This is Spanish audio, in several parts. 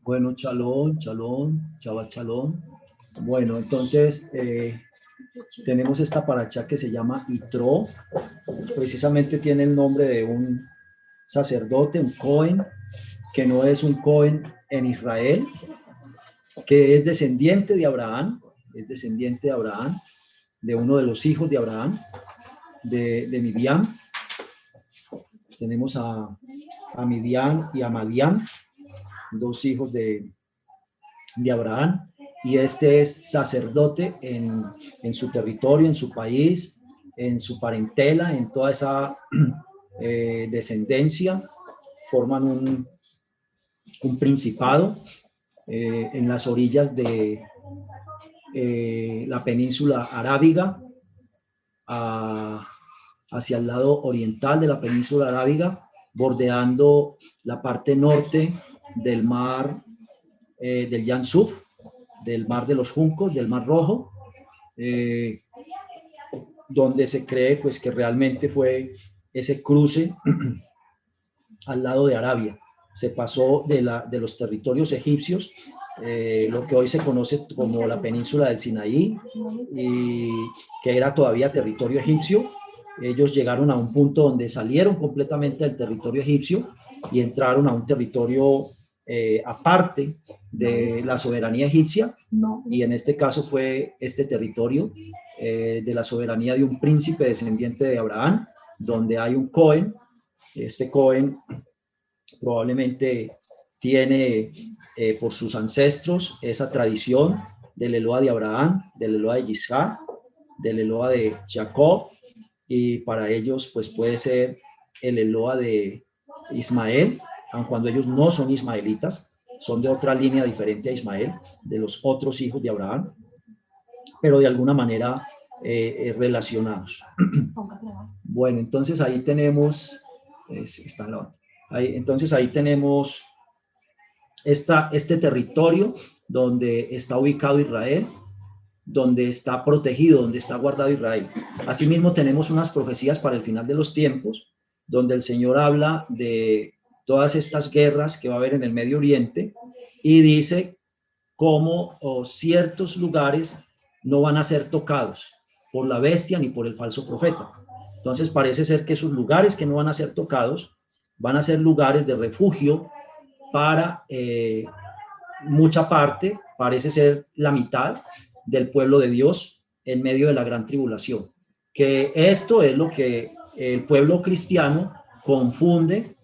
Bueno, shalom, shalom, Shabbat shalom. Bueno, entonces tenemos esta paracha que se llama Itro. Precisamente tiene el nombre de un sacerdote, un Cohen, que no es un Cohen en Israel, que es descendiente de Abraham, de uno de los hijos de Abraham, de Midian. Tenemos a Midian y a Madián, dos hijos de Abraham, y este es sacerdote en su territorio, en su país, en su parentela, en toda esa descendencia. Forman un principado en las orillas de la península arábiga, hacia el lado oriental de la península arábiga, bordeando la parte norte del mar del Yan Suf, del mar de los Juncos, del mar Rojo, donde se cree pues que realmente fue ese cruce al lado de Arabia. Se pasó de los territorios egipcios, lo que hoy se conoce como la península del Sinaí, y que era todavía territorio egipcio. Ellos llegaron a un punto donde salieron completamente del territorio egipcio y entraron a un territorio aparte de la soberanía egipcia, y en este caso fue este territorio de la soberanía de un príncipe descendiente de Abraham, donde hay un Cohen. Este Cohen probablemente tiene por sus ancestros esa tradición del Eloa de Abraham, del Eloa de Isaac, del Eloa de Jacob, y para ellos pues puede ser el Eloa de Ismael, aun cuando ellos no son ismaelitas, son de otra línea diferente a Ismael, de los otros hijos de Abraham, pero de alguna manera relacionados. Bueno, entonces ahí tenemos, está grabando. Entonces ahí tenemos este territorio donde está ubicado Israel, donde está protegido, donde está guardado Israel. Asimismo tenemos unas profecías para el final de los tiempos, donde el Señor habla de todas estas guerras que va a haber en el Medio Oriente, y dice cómo ciertos lugares no van a ser tocados por la bestia ni por el falso profeta. Entonces parece ser que esos lugares que no van a ser tocados van a ser lugares de refugio para mucha parte, parece ser la mitad del pueblo de Dios en medio de la gran tribulación. Que esto es lo que el pueblo cristiano confunde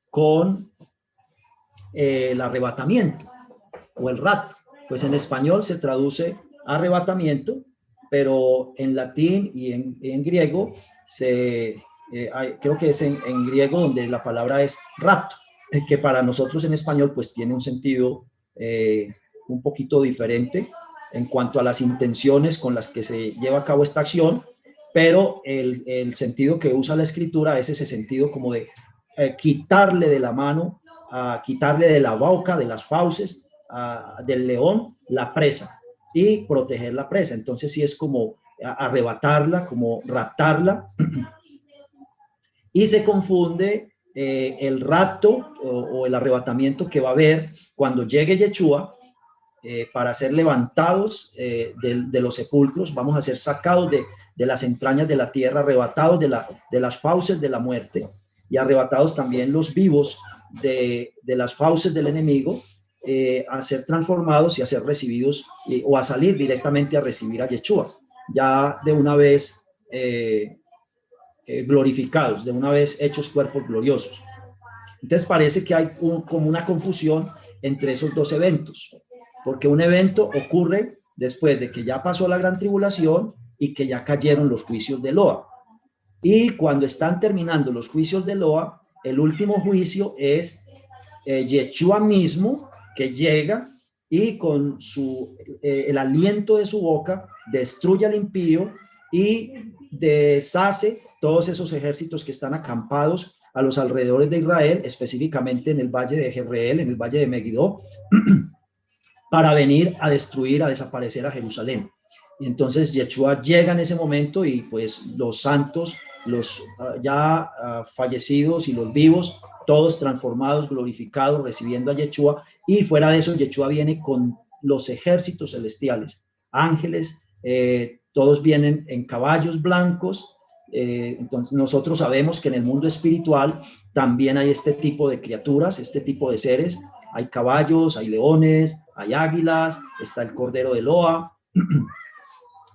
con el arrebatamiento o el rapto. Pues en español se traduce arrebatamiento, pero en latín y en griego creo que es en griego donde la palabra es rapto, que para nosotros en español pues tiene un sentido un poquito diferente en cuanto a las intenciones con las que se lleva a cabo esta acción, pero el sentido que usa la escritura es ese sentido como de quitarle de la mano, quitarle de la boca, de las fauces, del león, la presa, y proteger la presa. Entonces sí es como arrebatarla, como raptarla, y se confunde el rapto o el arrebatamiento que va a haber cuando llegue Yeshua, para ser levantados de los sepulcros. Vamos a ser sacados de las entrañas de la tierra, arrebatados de las fauces de la muerte, y arrebatados también los vivos de las fauces del enemigo, a ser transformados y a ser recibidos, o a salir directamente a recibir a Yeshua, ya de una vez glorificados, de una vez hechos cuerpos gloriosos. Entonces parece que hay como una confusión entre esos dos eventos, porque un evento ocurre después de que ya pasó la gran tribulación y que ya cayeron los juicios de Eloa. Y cuando están terminando los juicios de Eloa, el último juicio es Yeshua mismo, que llega y con el aliento de su boca destruye al impío y deshace todos esos ejércitos que están acampados a los alrededores de Israel, específicamente en el valle de Jezreel, en el valle de Megiddo, para venir a destruir, a desaparecer a Jerusalén. Y entonces Yeshua llega en ese momento, y pues los santos los fallecidos y los vivos, todos transformados, glorificados, recibiendo a Yeshua, y fuera de eso Yeshua viene con los ejércitos celestiales, ángeles, todos vienen en caballos blancos. Entonces nosotros sabemos que en el mundo espiritual también hay este tipo de criaturas, este tipo de seres. Hay caballos, hay leones, hay águilas, está el cordero de Loa,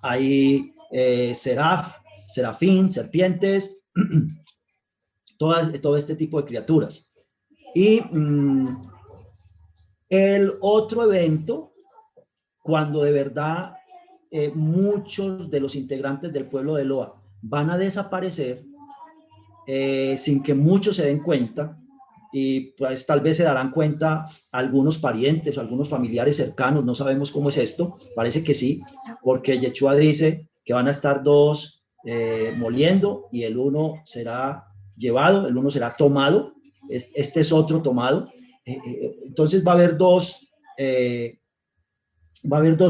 hay serafín, serpientes, todo este tipo de criaturas. Y el otro evento, cuando de verdad muchos de los integrantes del pueblo de Loa van a desaparecer sin que muchos se den cuenta, y pues tal vez se darán cuenta algunos parientes o algunos familiares cercanos, no sabemos cómo es esto, parece que sí, porque Yeshua dice que van a estar dos moliendo y el uno será llevado, el uno será tomado, este es otro tomado. Entonces va a haber dos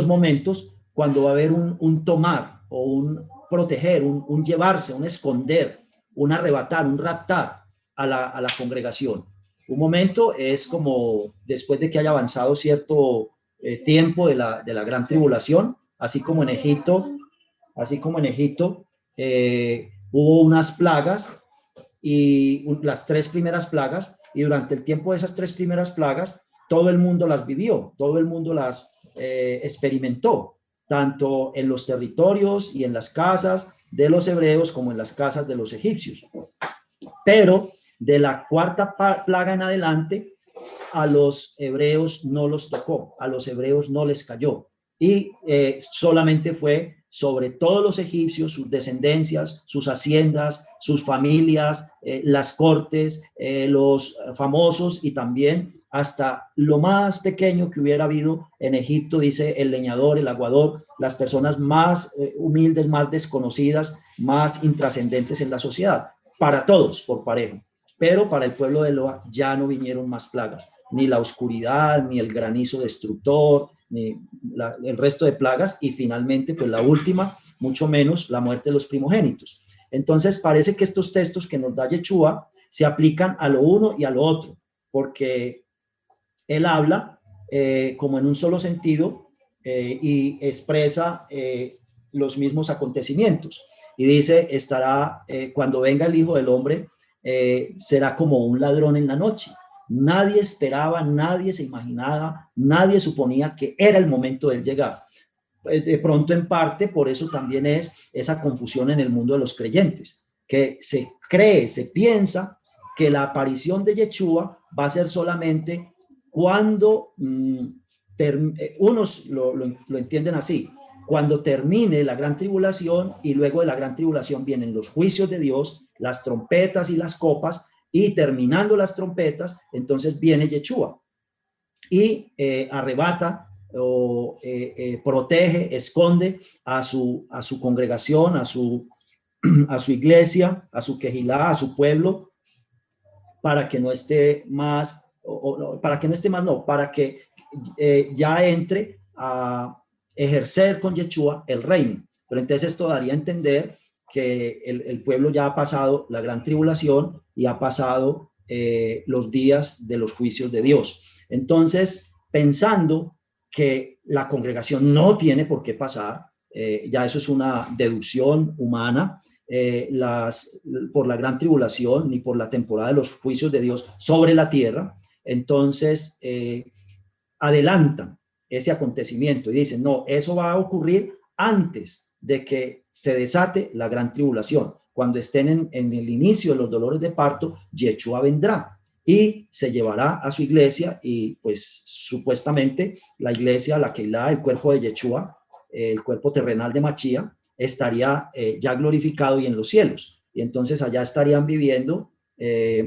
momentos cuando va a haber un tomar o un proteger, un llevarse, un esconder, un arrebatar, un raptar a la congregación. Un momento es como después de que haya avanzado cierto tiempo de la gran tribulación, así como en Egipto hubo unas plagas, y las 3 primeras plagas, y durante el tiempo de esas 3 primeras plagas, todo el mundo las vivió, todo el mundo las experimentó, tanto en los territorios y en las casas de los hebreos como en las casas de los egipcios. Pero de la 4ª plaga en adelante, a los hebreos no los tocó, a los hebreos no les cayó, y solamente fue sobre todos los egipcios, sus descendencias, sus haciendas, sus familias, las cortes, los famosos, y también hasta lo más pequeño que hubiera habido en Egipto, dice el leñador, el aguador, las personas más humildes, más desconocidas, más intrascendentes en la sociedad, para todos por parejo. Pero para el pueblo de Loa ya no vinieron más plagas, ni la oscuridad, ni el granizo destructor, ni el resto de plagas, y finalmente, pues la última, mucho menos la muerte de los primogénitos. Entonces parece que estos textos que nos da Yeshua se aplican a lo uno y a lo otro, porque él habla como en un solo sentido y expresa los mismos acontecimientos. Y dice, cuando venga el Hijo del Hombre, será como un ladrón en la noche. Nadie esperaba, nadie se imaginaba, nadie suponía que era el momento de él llegar. De pronto, en parte, por eso también es esa confusión en el mundo de los creyentes, que se cree, se piensa que la aparición de Yeshua va a ser solamente cuando unos lo entienden así, cuando termine la gran tribulación, y luego de la gran tribulación vienen los juicios de Dios, las trompetas y las copas, y terminando las trompetas, entonces viene Yeshua y arrebata o protege, esconde a su congregación, a su iglesia, a su quejilá, a su pueblo, para que no esté más, para que ya entre a ejercer con Yeshua el reino. Pero entonces esto daría a entender que el pueblo ya ha pasado la gran tribulación y ha pasado los días de los juicios de Dios. Entonces, pensando que la congregación no tiene por qué pasar, ya eso es una deducción humana, por la gran tribulación ni por la temporada de los juicios de Dios sobre la tierra, entonces adelantan ese acontecimiento y dicen, no, eso va a ocurrir antes de que se desate la gran tribulación. Cuando estén en el inicio de los dolores de parto, Yeshua vendrá y se llevará a su iglesia, y pues supuestamente la iglesia, la Keilah, el cuerpo de Yeshua, el cuerpo terrenal de Mashiach, estaría ya glorificado y en los cielos, y entonces allá estarían viviendo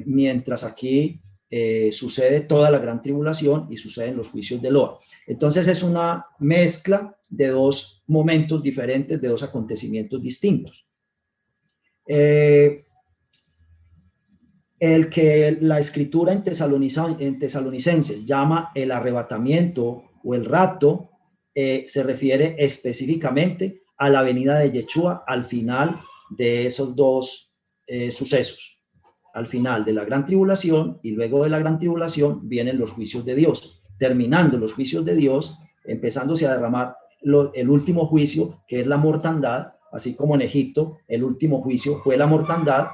mientras aquí sucede toda la gran tribulación y suceden los juicios de Loa. Entonces es una mezcla de dos momentos diferentes, de dos acontecimientos distintos. El que la escritura en Tesalonicenses llama el arrebatamiento o el rapto, se refiere específicamente a la venida de Yeshua al final de esos dos sucesos. Al final de la gran tribulación y luego de la gran tribulación vienen los juicios de Dios. Terminando los juicios de Dios, empezándose a derramar el último juicio, que es la mortandad, así como en Egipto el último juicio fue la mortandad,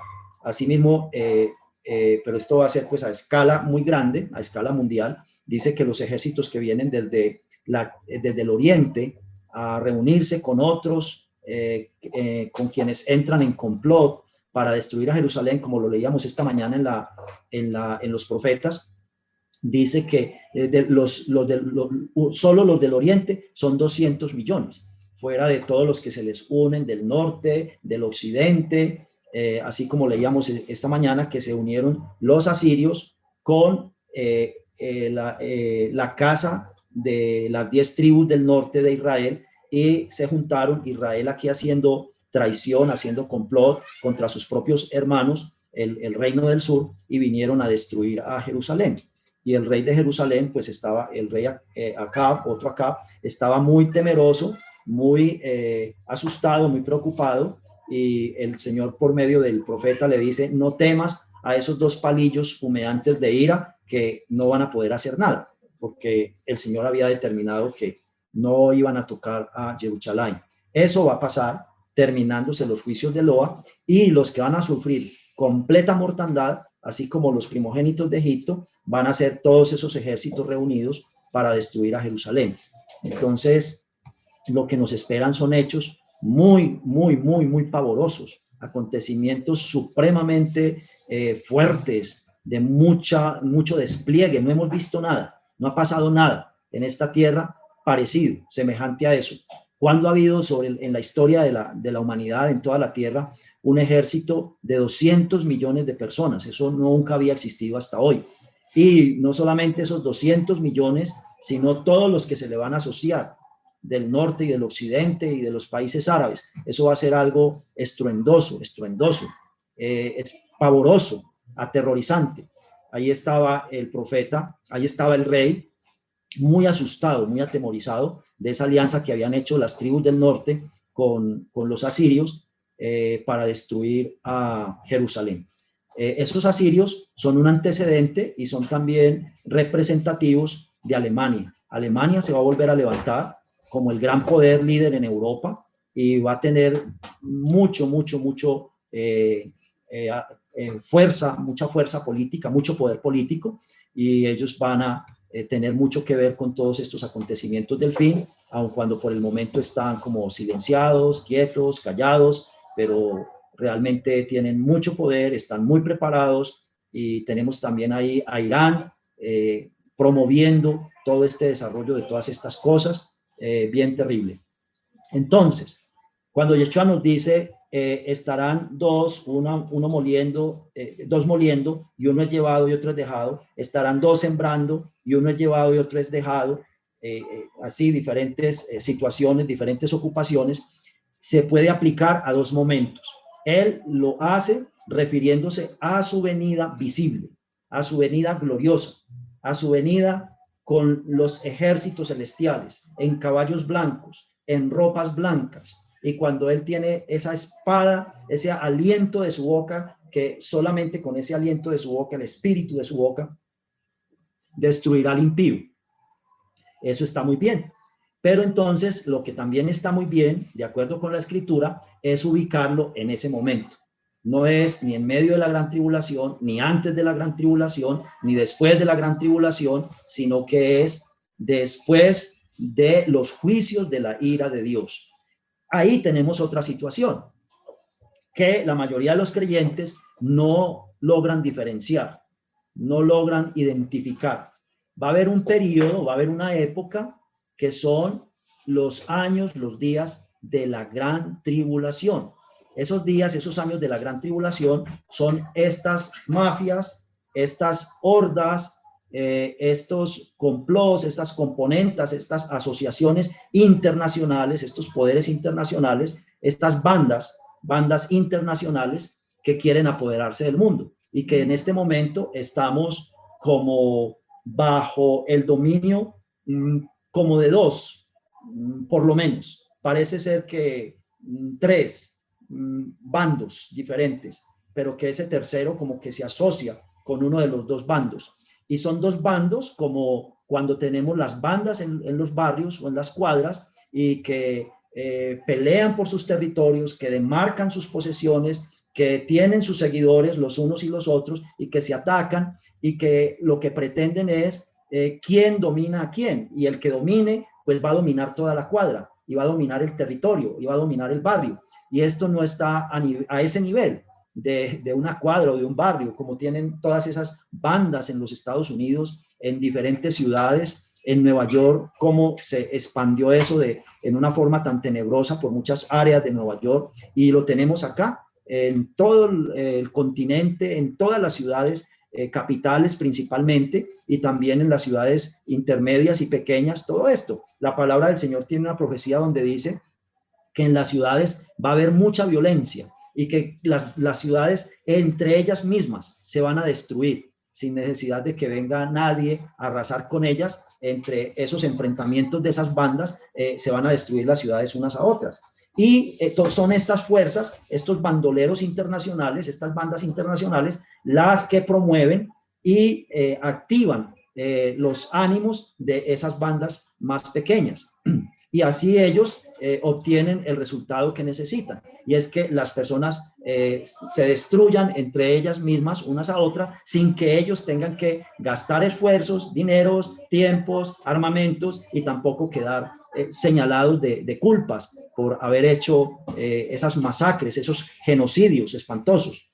asimismo, pero esto va a ser pues a escala muy grande, a escala mundial. Dice que los ejércitos que vienen desde el oriente a reunirse con otros, con quienes entran en complot para destruir a Jerusalén, como lo leíamos esta mañana en los profetas, dice que solo los del oriente son 200 millones, fuera de todos los que se les unen del norte, del occidente, así como leíamos esta mañana que se unieron los asirios con la casa de las 10 tribus del norte de Israel, y se juntaron Israel aquí haciendo traición, haciendo complot contra sus propios hermanos, el reino del sur, y vinieron a destruir a Jerusalén. Y el rey de Jerusalén, pues estaba, el rey Acab, otro Acab, estaba muy temeroso, muy asustado, muy preocupado, y el Señor por medio del profeta le dice: no temas a esos dos palillos humeantes de ira que no van a poder hacer nada, porque el Señor había determinado que no iban a tocar a Jerusalén. Eso va a pasar terminándose los juicios de Loa, y los que van a sufrir completa mortandad, así como los primogénitos de Egipto, van a ser todos esos ejércitos reunidos para destruir a Jerusalén. Entonces, lo que nos esperan son hechos muy, muy, muy, muy pavorosos, acontecimientos supremamente fuertes, de mucho despliegue. No hemos visto nada, no ha pasado nada en esta tierra parecido, semejante a eso. ¿Cuándo ha habido en la historia de la humanidad, en toda la tierra, un ejército de 200 millones de personas? Eso nunca había existido hasta hoy. Y no solamente esos 200 millones, sino todos los que se le van a asociar, del norte y del occidente y de los países árabes. Eso va a ser algo estruendoso, es pavoroso, aterrorizante. Ahí estaba el profeta, ahí estaba el rey, muy asustado, muy atemorizado de esa alianza que habían hecho las tribus del norte con los asirios para destruir a Jerusalén. Esos asirios son un antecedente y son también representativos de Alemania. Alemania se va a volver a levantar como el gran poder líder en Europa y va a tener mucha fuerza política, mucho poder político, y ellos van a tener mucho que ver con todos estos acontecimientos del fin, aun cuando por el momento están como silenciados, quietos, callados, pero realmente tienen mucho poder, están muy preparados, y tenemos también ahí a Irán promoviendo todo este desarrollo de todas estas cosas, bien terrible. Entonces, cuando Yeshua nos dice estarán dos, uno moliendo, dos moliendo, y uno es llevado y otro es dejado, estarán dos sembrando y uno es llevado y otro es dejado, así diferentes situaciones, diferentes ocupaciones, se puede aplicar a dos momentos. Él lo hace refiriéndose a su venida visible, a su venida gloriosa, a su venida con los ejércitos celestiales, en caballos blancos, en ropas blancas, y cuando él tiene esa espada, ese aliento de su boca, que solamente con ese aliento de su boca, el espíritu de su boca, destruirá al impío. Eso está muy bien. Pero entonces lo que también está muy bien, de acuerdo con la escritura, es ubicarlo en ese momento. No es ni en medio de la gran tribulación, ni antes de la gran tribulación, ni después de la gran tribulación, sino que es después de los juicios de la ira de Dios. Ahí tenemos otra situación que la mayoría de los creyentes no logran diferenciar, no logran identificar. Va a haber un periodo, va a haber una época que son los años, los días de la gran tribulación. Esos días, esos años de la gran tribulación son estas mafias, estas hordas, estos complots, estas componentas, estas asociaciones internacionales, estos poderes internacionales, estas bandas internacionales que quieren apoderarse del mundo, y que en este momento estamos como bajo el dominio como de dos, por lo menos. Parece ser que tres bandos diferentes. pero que ese tercero como que se asocia con uno de los dos bandos. Y son dos bandos como cuando tenemos las bandas en los barrios o en las cuadras y que pelean por sus territorios, que demarcan sus posesiones, que tienen sus seguidores los unos y los otros y que se atacan y que lo que pretenden es quién domina a quién, y el que domine pues va a dominar toda la cuadra y va a dominar el territorio y va a dominar el barrio. Y esto no está a ese nivel de una cuadra o de un barrio, como tienen todas esas bandas en los Estados Unidos, en diferentes ciudades, en Nueva York, cómo se expandió eso en una forma tan tenebrosa por muchas áreas de Nueva York, y lo tenemos acá, en todo el continente, en todas las ciudades capitales principalmente, y también en las ciudades intermedias y pequeñas, todo esto. La palabra del Señor tiene una profecía donde dice que en las ciudades va a haber mucha violencia y que las ciudades entre ellas mismas se van a destruir sin necesidad de que venga nadie a arrasar con ellas. Entre esos enfrentamientos de esas bandas se van a destruir las ciudades unas a otras. Y son estas fuerzas, estos bandoleros internacionales, estas bandas internacionales, las que promueven y activan los ánimos de esas bandas más pequeñas. Y así ellos obtienen el resultado que necesitan, y es que las personas se destruyan entre ellas mismas unas a otras sin que ellos tengan que gastar esfuerzos, dineros, tiempos, armamentos, y tampoco quedar señalados de culpas por haber hecho esas masacres, esos genocidios espantosos.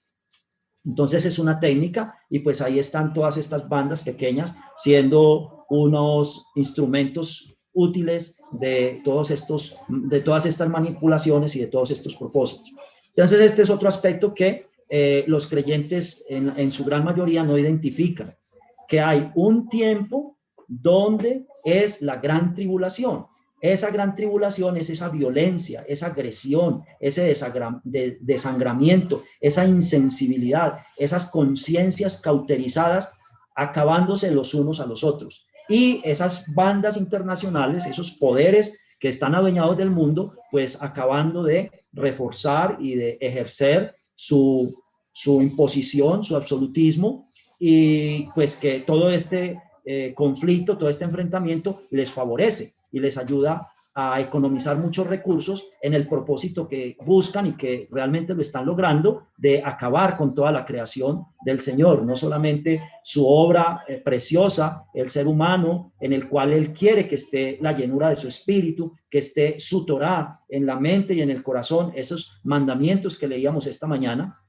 Entonces es una técnica, y pues ahí están todas estas bandas pequeñas siendo unos instrumentos útiles de todas estas manipulaciones y de todos estos propósitos. Entonces este es otro aspecto que los creyentes en su gran mayoría no identifican, que hay un tiempo donde es la gran tribulación. Esa gran tribulación es esa violencia, esa agresión, ese desangramiento, esa insensibilidad, esas conciencias cauterizadas acabándose los unos a los otros. Y esas bandas internacionales, esos poderes que están adueñados del mundo, pues acabando de reforzar y de ejercer su imposición, su absolutismo, y pues que todo este conflicto, todo este enfrentamiento les favorece y les ayuda a economizar muchos recursos en el propósito que buscan y que realmente lo están logrando, de acabar con toda la creación del Señor, no solamente su obra preciosa, el ser humano, en el cual Él quiere que esté la llenura de su espíritu, que esté su Torá en la mente y en el corazón, esos mandamientos que leíamos esta mañana.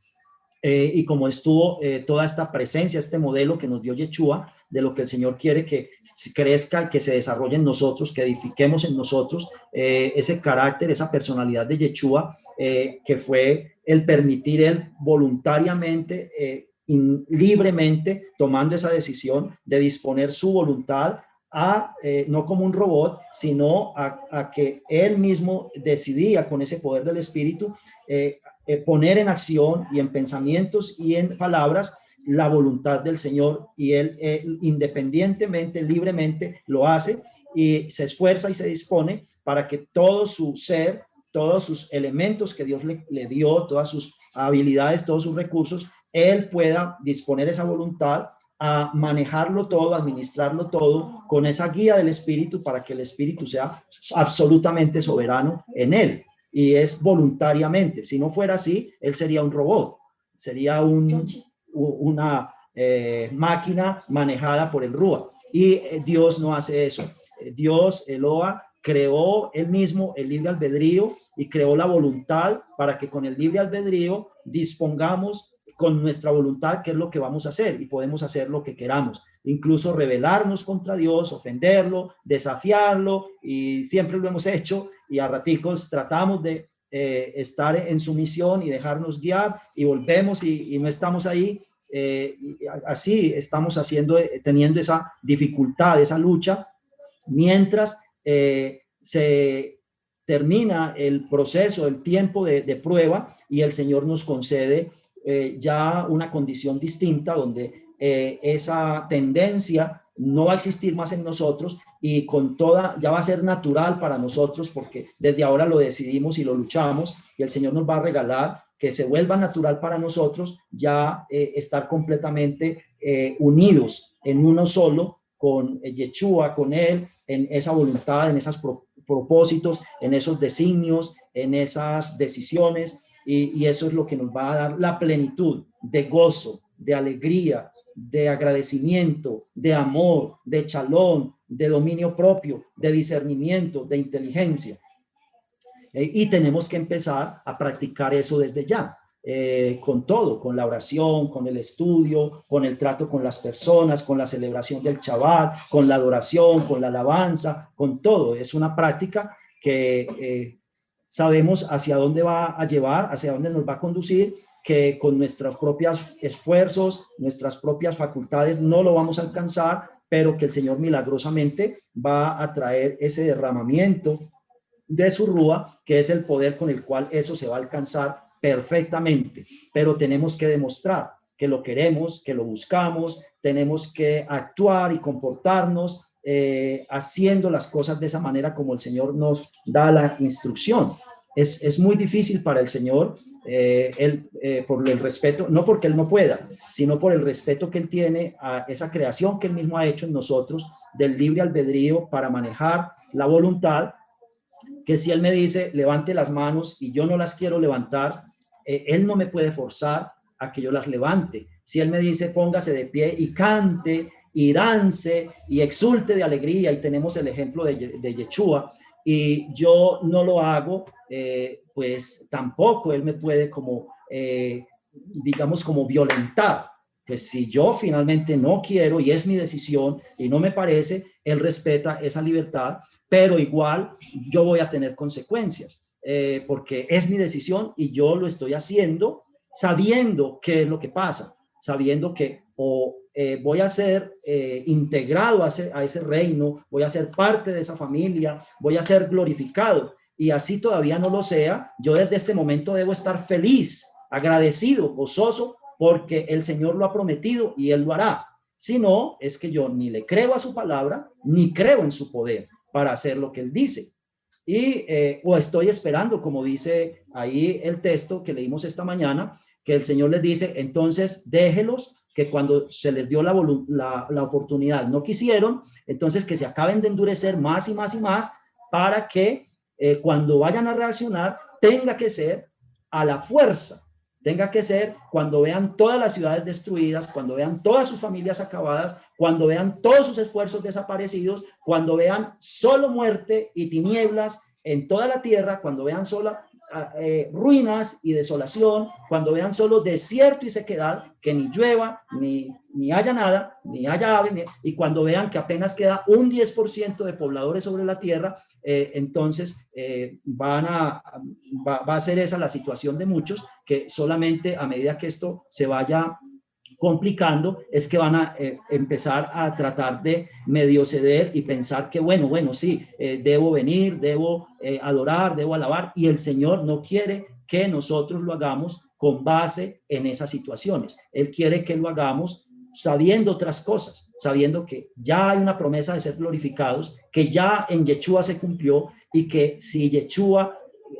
Y como estuvo toda esta presencia, este modelo que nos dio Yeshua, de lo que el Señor quiere que crezca, que se desarrolle en nosotros, que edifiquemos en nosotros ese carácter, esa personalidad de Yeshua, que fue el permitir él voluntariamente, libremente, tomando esa decisión de disponer su voluntad no como un robot, sino a que él mismo decidía con ese poder del Espíritu poner en acción y en pensamientos y en palabras la voluntad del Señor, y él independientemente, libremente lo hace y se esfuerza y se dispone para que todo su ser, todos sus elementos que Dios le dio, todas sus habilidades, todos sus recursos, él pueda disponer esa voluntad a manejarlo todo, administrarlo todo con esa guía del Espíritu, para que el Espíritu sea absolutamente soberano en él. Y es voluntariamente. Si no fuera así, él sería un robot, sería una máquina manejada por el Rúa. Y Dios no hace eso. Dios, Eloa, creó él mismo el libre albedrío y creó la voluntad para que con el libre albedrío dispongamos con nuestra voluntad qué es lo que vamos a hacer, y podemos hacer lo que queramos, incluso rebelarnos contra Dios, ofenderlo, desafiarlo, y siempre lo hemos hecho, y a raticos tratamos de estar en sumisión y dejarnos guiar, y volvemos y no estamos ahí. Así estamos teniendo esa dificultad, esa lucha, mientras se termina el proceso, el tiempo de prueba, y el Señor nos concede ya una condición distinta, donde esa tendencia no va a existir más en nosotros, y ya va a ser natural para nosotros, porque desde ahora lo decidimos y lo luchamos, y el Señor nos va a regalar que se vuelva natural para nosotros ya estar completamente unidos en uno solo con Yeshua, con Él, en esa voluntad, en esos propósitos, en esos designios, en esas decisiones, y eso es lo que nos va a dar la plenitud de gozo, de alegría, de agradecimiento, de amor, de shalom, de dominio propio, de discernimiento, de inteligencia. Y tenemos que empezar a practicar eso desde ya, con todo, con la oración, con el estudio, con el trato con las personas, con la celebración del Shabbat, con la adoración, con la alabanza, con todo. Es una práctica que sabemos hacia dónde va a llevar, hacia dónde nos va a conducir, que con nuestros propios esfuerzos, nuestras propias facultades no lo vamos a alcanzar, pero que el Señor milagrosamente va a traer ese derramamiento de su rúa, que es el poder con el cual eso se va a alcanzar perfectamente. Pero tenemos que demostrar que lo queremos, que lo buscamos, tenemos que actuar y comportarnos haciendo las cosas de esa manera como el Señor nos da la instrucción. Es muy difícil para el Señor, por el respeto, no porque Él no pueda, sino por el respeto que Él tiene a esa creación que Él mismo ha hecho en nosotros, del libre albedrío para manejar la voluntad, que si Él me dice, levante las manos y yo no las quiero levantar, Él no me puede forzar a que yo las levante. Si Él me dice, póngase de pie y cante y dance y exulte de alegría, y tenemos el ejemplo de Yeshua, y yo no lo hago, pues tampoco Él me puede como, digamos, como violentar. Pues si yo finalmente no quiero y es mi decisión y no me parece, Él respeta esa libertad, pero igual yo voy a tener consecuencias, porque es mi decisión y yo lo estoy haciendo sabiendo qué es lo que pasa, sabiendo que voy a ser integrado a ese reino, voy a ser parte de esa familia, voy a ser glorificado, y así todavía no lo sea, yo desde este momento debo estar feliz, agradecido, gozoso, porque el Señor lo ha prometido y Él lo hará. Si no, es que yo ni le creo a su palabra, ni creo en su poder para hacer lo que Él dice. Y o estoy esperando, como dice ahí el texto que leímos esta mañana, que el Señor les dice, entonces déjelos, que cuando se les dio la oportunidad no quisieron, entonces que se acaben de endurecer más y más y más, para que cuando vayan a reaccionar tenga que ser a la fuerza, tenga que ser cuando vean todas las ciudades destruidas, cuando vean todas sus familias acabadas, cuando vean todos sus esfuerzos desaparecidos, cuando vean solo muerte y tinieblas en toda la tierra, cuando vean solo ruinas y desolación, cuando vean solo desierto y sequedad, que ni llueva, ni haya nada, ni haya ave, y cuando vean que apenas queda un 10% de pobladores sobre la tierra, entonces va a ser esa la situación de muchos, que solamente a medida que esto se vaya complicando, es que van a empezar a tratar de medio ceder y pensar que bueno, sí, debo venir, debo adorar, debo alabar, y el Señor no quiere que nosotros lo hagamos con base en esas situaciones. Él quiere que lo hagamos sabiendo otras cosas, sabiendo que ya hay una promesa de ser glorificados, que ya en Yeshua se cumplió, y que si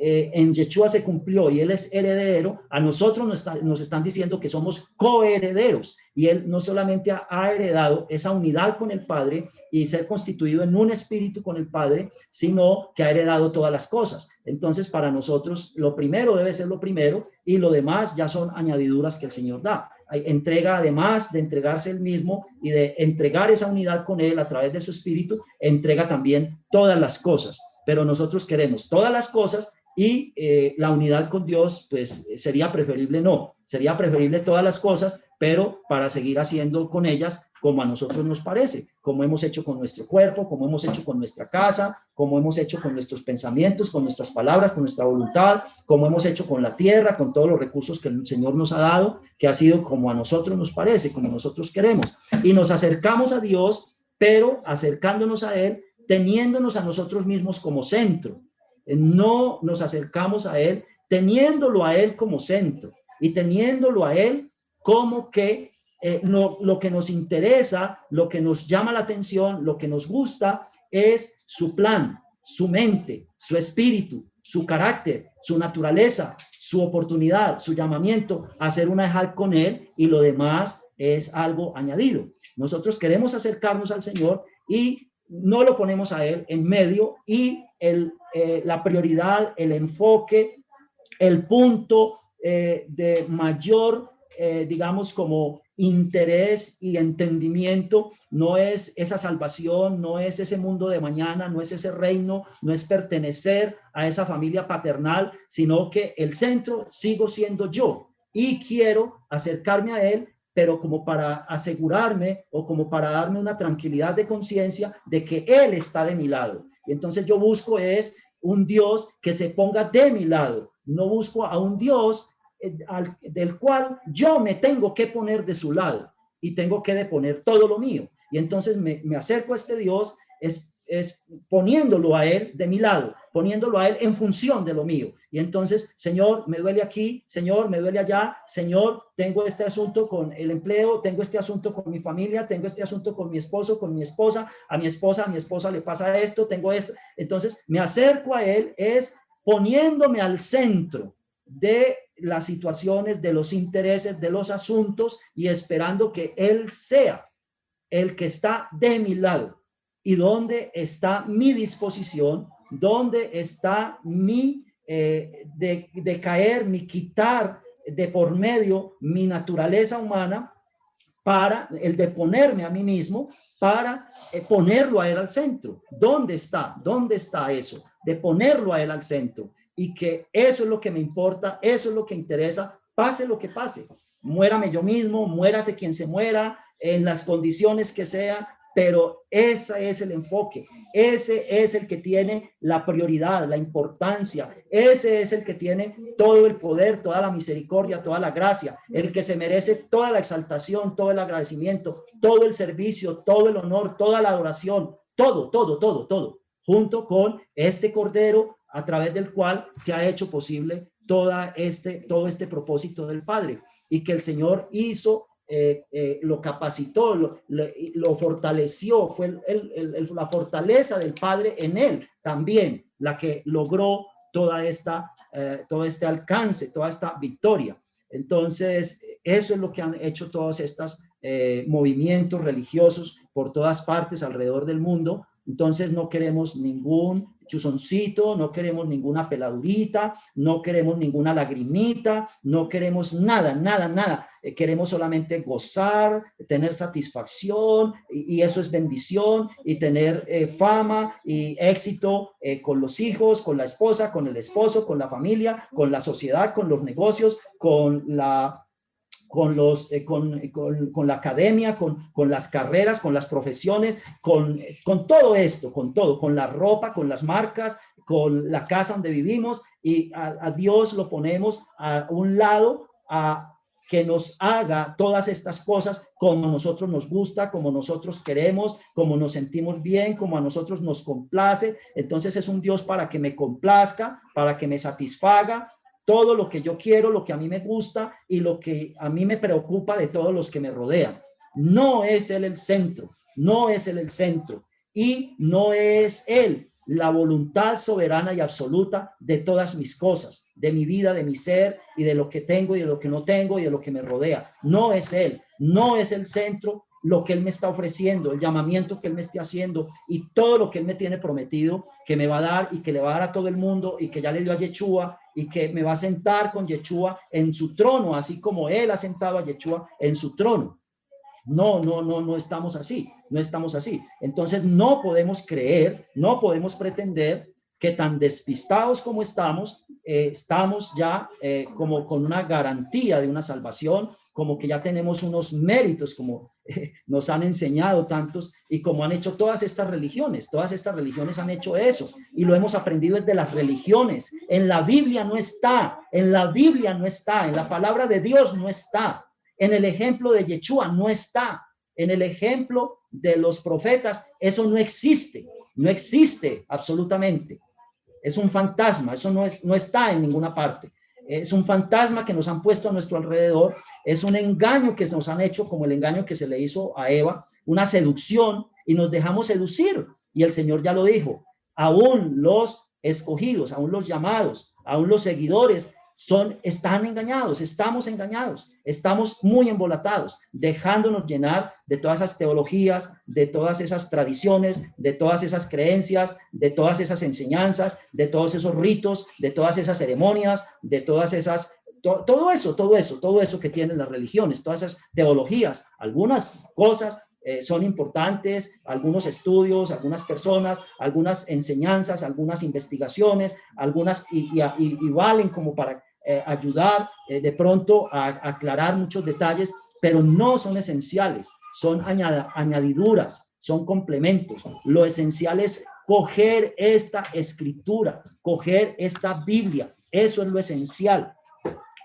en Yeshua se cumplió y Él es heredero, a nosotros nos están diciendo que somos coherederos, y Él no solamente ha heredado esa unidad con el Padre y ser constituido en un espíritu con el Padre, sino que ha heredado todas las cosas. Entonces, para nosotros lo primero debe ser lo primero, y lo demás ya son añadiduras que el Señor da. Entrega, además de entregarse Él mismo y de entregar esa unidad con Él a través de su espíritu, entrega también todas las cosas. Pero nosotros queremos todas las cosas, y la unidad con Dios, pues sería preferible sería preferible todas las cosas, pero para seguir haciendo con ellas como a nosotros nos parece, como hemos hecho con nuestro cuerpo, como hemos hecho con nuestra casa, como hemos hecho con nuestros pensamientos, con nuestras palabras, con nuestra voluntad, como hemos hecho con la tierra, con todos los recursos que el Señor nos ha dado, que ha sido como a nosotros nos parece, como nosotros queremos. Y nos acercamos a Dios, pero acercándonos a Él, teniéndonos a nosotros mismos como centro. No nos acercamos a Él teniéndolo a Él como centro y teniéndolo a Él como que lo que nos interesa, lo que nos llama la atención, lo que nos gusta es su plan, su mente, su espíritu, su carácter, su naturaleza, su oportunidad, su llamamiento a hacer una ejad con Él, y lo demás es algo añadido. Nosotros queremos acercarnos al Señor y no lo ponemos a Él en medio, y la prioridad, el enfoque, el punto de mayor, digamos, como interés y entendimiento, no es esa salvación, no es ese mundo de mañana, no es ese reino, no es pertenecer a esa familia paternal, sino que el centro sigo siendo yo, y quiero acercarme a Él, pero como para asegurarme o como para darme una tranquilidad de conciencia de que Él está de mi lado. Y entonces yo busco es un Dios que se ponga de mi lado, no busco a un Dios del cual yo me tengo que poner de su lado y tengo que deponer todo lo mío. Y entonces me acerco a este Dios es poniéndolo a Él de mi lado, poniéndolo a Él en función de lo mío. Y entonces, Señor, me duele aquí, Señor, me duele allá, Señor, tengo este asunto con el empleo, tengo este asunto con mi familia, tengo este asunto con mi esposo, con mi esposa, a mi esposa le pasa esto, tengo esto. Entonces, me acerco a Él es poniéndome al centro de las situaciones, de los intereses, de los asuntos, y esperando que Él sea el que está de mi lado. ¿Y dónde está mi disposición? ¿Dónde está mi de caer, mi quitar de por medio mi naturaleza humana, para el de ponerme a mí mismo, para ponerlo a Él al centro? ¿Dónde está? ¿Dónde está eso? De ponerlo a Él al centro. Y que eso es lo que me importa, eso es lo que interesa, pase lo que pase. Muérame yo mismo, muérase quien se muera, en las condiciones que sea, pero ese es el enfoque, ese es el que tiene la prioridad, la importancia, ese es el que tiene todo el poder, toda la misericordia, toda la gracia, el que se merece toda la exaltación, todo el agradecimiento, todo el servicio, todo el honor, toda la adoración, todo, junto con este Cordero a través del cual se ha hecho posible todo este propósito del Padre, y que el Señor hizo, lo capacitó, lo fortaleció, fue la fortaleza del Padre en Él también la que logró todo este alcance, toda esta victoria. Entonces, eso es lo que han hecho todos estos movimientos religiosos por todas partes alrededor del mundo. Entonces, no queremos ningún chuzoncito, no queremos ninguna peladurita, no queremos ninguna lagrimita, no queremos nada. Queremos solamente gozar, tener satisfacción, y eso es bendición, y tener fama y éxito con los hijos, con la esposa, con el esposo, con la familia, con la sociedad, con los negocios, con la academia, con las carreras, con las profesiones, con todo esto, con la ropa, con las marcas, con la casa donde vivimos, y a Dios lo ponemos a un lado, a que nos haga todas estas cosas como a nosotros nos gusta, como nosotros queremos, como nos sentimos bien, como a nosotros nos complace. Entonces es un Dios para que me complazca, para que me satisfaga todo lo que yo quiero, lo que a mí me gusta y lo que a mí me preocupa de todos los que me rodean. No es Él el centro, no es Él el centro, y no es Él la voluntad soberana y absoluta de todas mis cosas, de mi vida, de mi ser, y de lo que tengo y de lo que no tengo y de lo que me rodea. No es Él, no es el centro lo que Él me está ofreciendo, el llamamiento que Él me esté haciendo, y todo lo que Él me tiene prometido que me va a dar y que le va a dar a todo el mundo, y que ya le dio a Yeshua, y que me va a sentar con Yeshua en su trono, así como Él ha sentado a Yeshua en su trono. No estamos así, no estamos así. Entonces no podemos creer, no podemos pretender que tan despistados como estamos ya como con una garantía de una salvación, como que ya tenemos unos méritos, como nos han enseñado tantos, y como han hecho todas estas religiones han hecho eso, y lo hemos aprendido desde las religiones. En la Biblia no está, en la palabra de Dios no está. En el ejemplo de Yeshua no está. En el ejemplo de los profetas, eso no existe absolutamente. Es un fantasma, eso no está en ninguna parte. Es un fantasma que nos han puesto a nuestro alrededor, es un engaño que nos han hecho, como el engaño que se le hizo a Eva, una seducción, y nos dejamos seducir. Y el Señor ya lo dijo, aún los escogidos, aún los llamados, aún los seguidores están engañados, estamos engañados, estamos muy embolatados, dejándonos llenar de todas esas teologías, de todas esas tradiciones, de todas esas creencias, de todas esas enseñanzas, de todos esos ritos, de todas esas ceremonias, de todas esas, todo eso que tienen las religiones, todas esas teologías. Algunas cosas son importantes, algunos estudios, algunas personas, algunas enseñanzas, algunas investigaciones, algunas y valen como para ayudar de pronto a aclarar muchos detalles, pero no son esenciales, son añadiduras, son complementos. Lo esencial es coger esta escritura, coger esta Biblia, eso es lo esencial,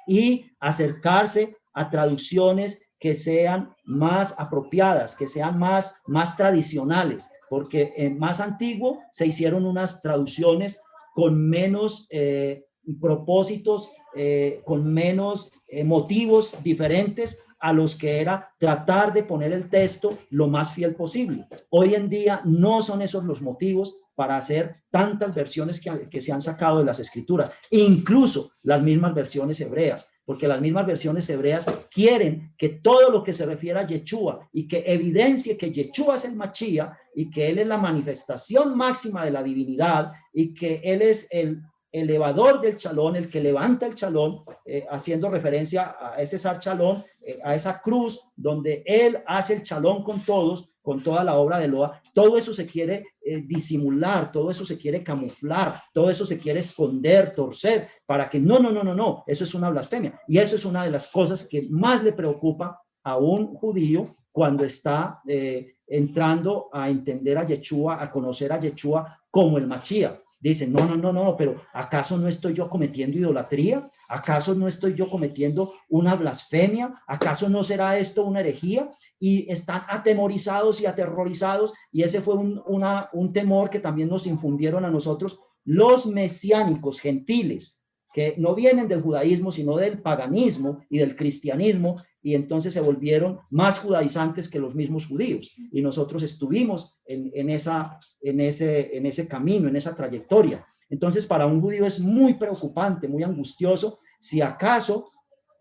y acercarse a traducciones que sean más apropiadas, que sean más tradicionales, porque en más antiguo se hicieron unas traducciones con menos propósitos, con menos motivos diferentes a los que era tratar de poner el texto lo más fiel posible. Hoy en día no son esos los motivos para hacer tantas versiones que se han sacado de las escrituras, incluso las mismas versiones hebreas, porque las mismas versiones hebreas quieren que todo lo que se refiere a Yeshua y que evidencie que Yeshua es el Mashiach y que él es la manifestación máxima de la divinidad y que él es el elevador del chalón, el que levanta el chalón, haciendo referencia a ese Sar Chalón, a esa cruz donde él hace el chalón con todos, con toda la obra de Loa. Todo eso se quiere disimular, todo eso se quiere camuflar, todo eso se quiere esconder, torcer, para que no, eso es una blasfemia. Y eso es una de las cosas que más le preocupa a un judío cuando está entrando a entender a Yeshua, a conocer a Yeshua como el Mashiach. Dicen, no, pero ¿acaso no estoy yo cometiendo idolatría? ¿Acaso no estoy yo cometiendo una blasfemia? ¿Acaso no será esto una herejía? Y están atemorizados y aterrorizados, y ese fue un temor que también nos infundieron a nosotros los mesiánicos gentiles, que no vienen del judaísmo, sino del paganismo y del cristianismo, y entonces se volvieron más judaizantes que los mismos judíos. Y nosotros estuvimos en ese camino, en esa trayectoria. Entonces, para un judío es muy preocupante, muy angustioso, si acaso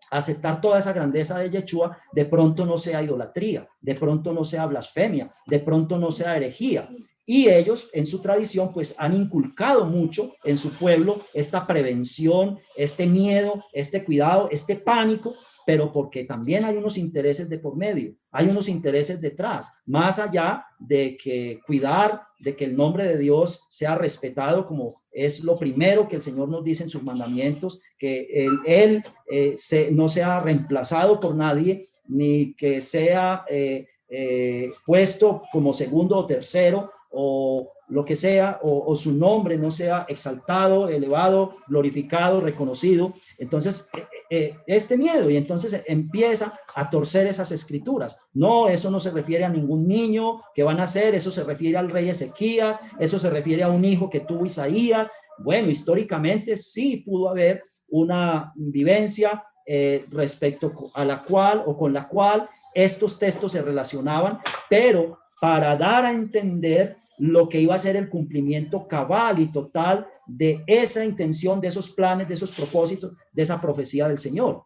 aceptar toda esa grandeza de Yeshua de pronto no sea idolatría, de pronto no sea blasfemia, de pronto no sea herejía. Y ellos en su tradición pues han inculcado mucho en su pueblo esta prevención, este miedo, este cuidado, este pánico, pero porque también hay unos intereses de por medio, hay unos intereses detrás, más allá de que cuidar, de que el nombre de Dios sea respetado, como es lo primero que el Señor nos dice en sus mandamientos, que Él no sea reemplazado por nadie, ni que sea puesto como segundo o tercero, o lo que sea, o su nombre no sea exaltado, elevado, glorificado, reconocido. Entonces, este miedo, y entonces empieza a torcer esas escrituras. No, eso no se refiere a ningún niño que van a nacer, eso se refiere al rey Ezequías, eso se refiere a un hijo que tuvo Isaías. Bueno, históricamente sí pudo haber una vivencia respecto a la cual o con la cual estos textos se relacionaban, pero para dar a entender lo que iba a ser el cumplimiento cabal y total de esa intención, de esos planes, de esos propósitos, de esa profecía del Señor.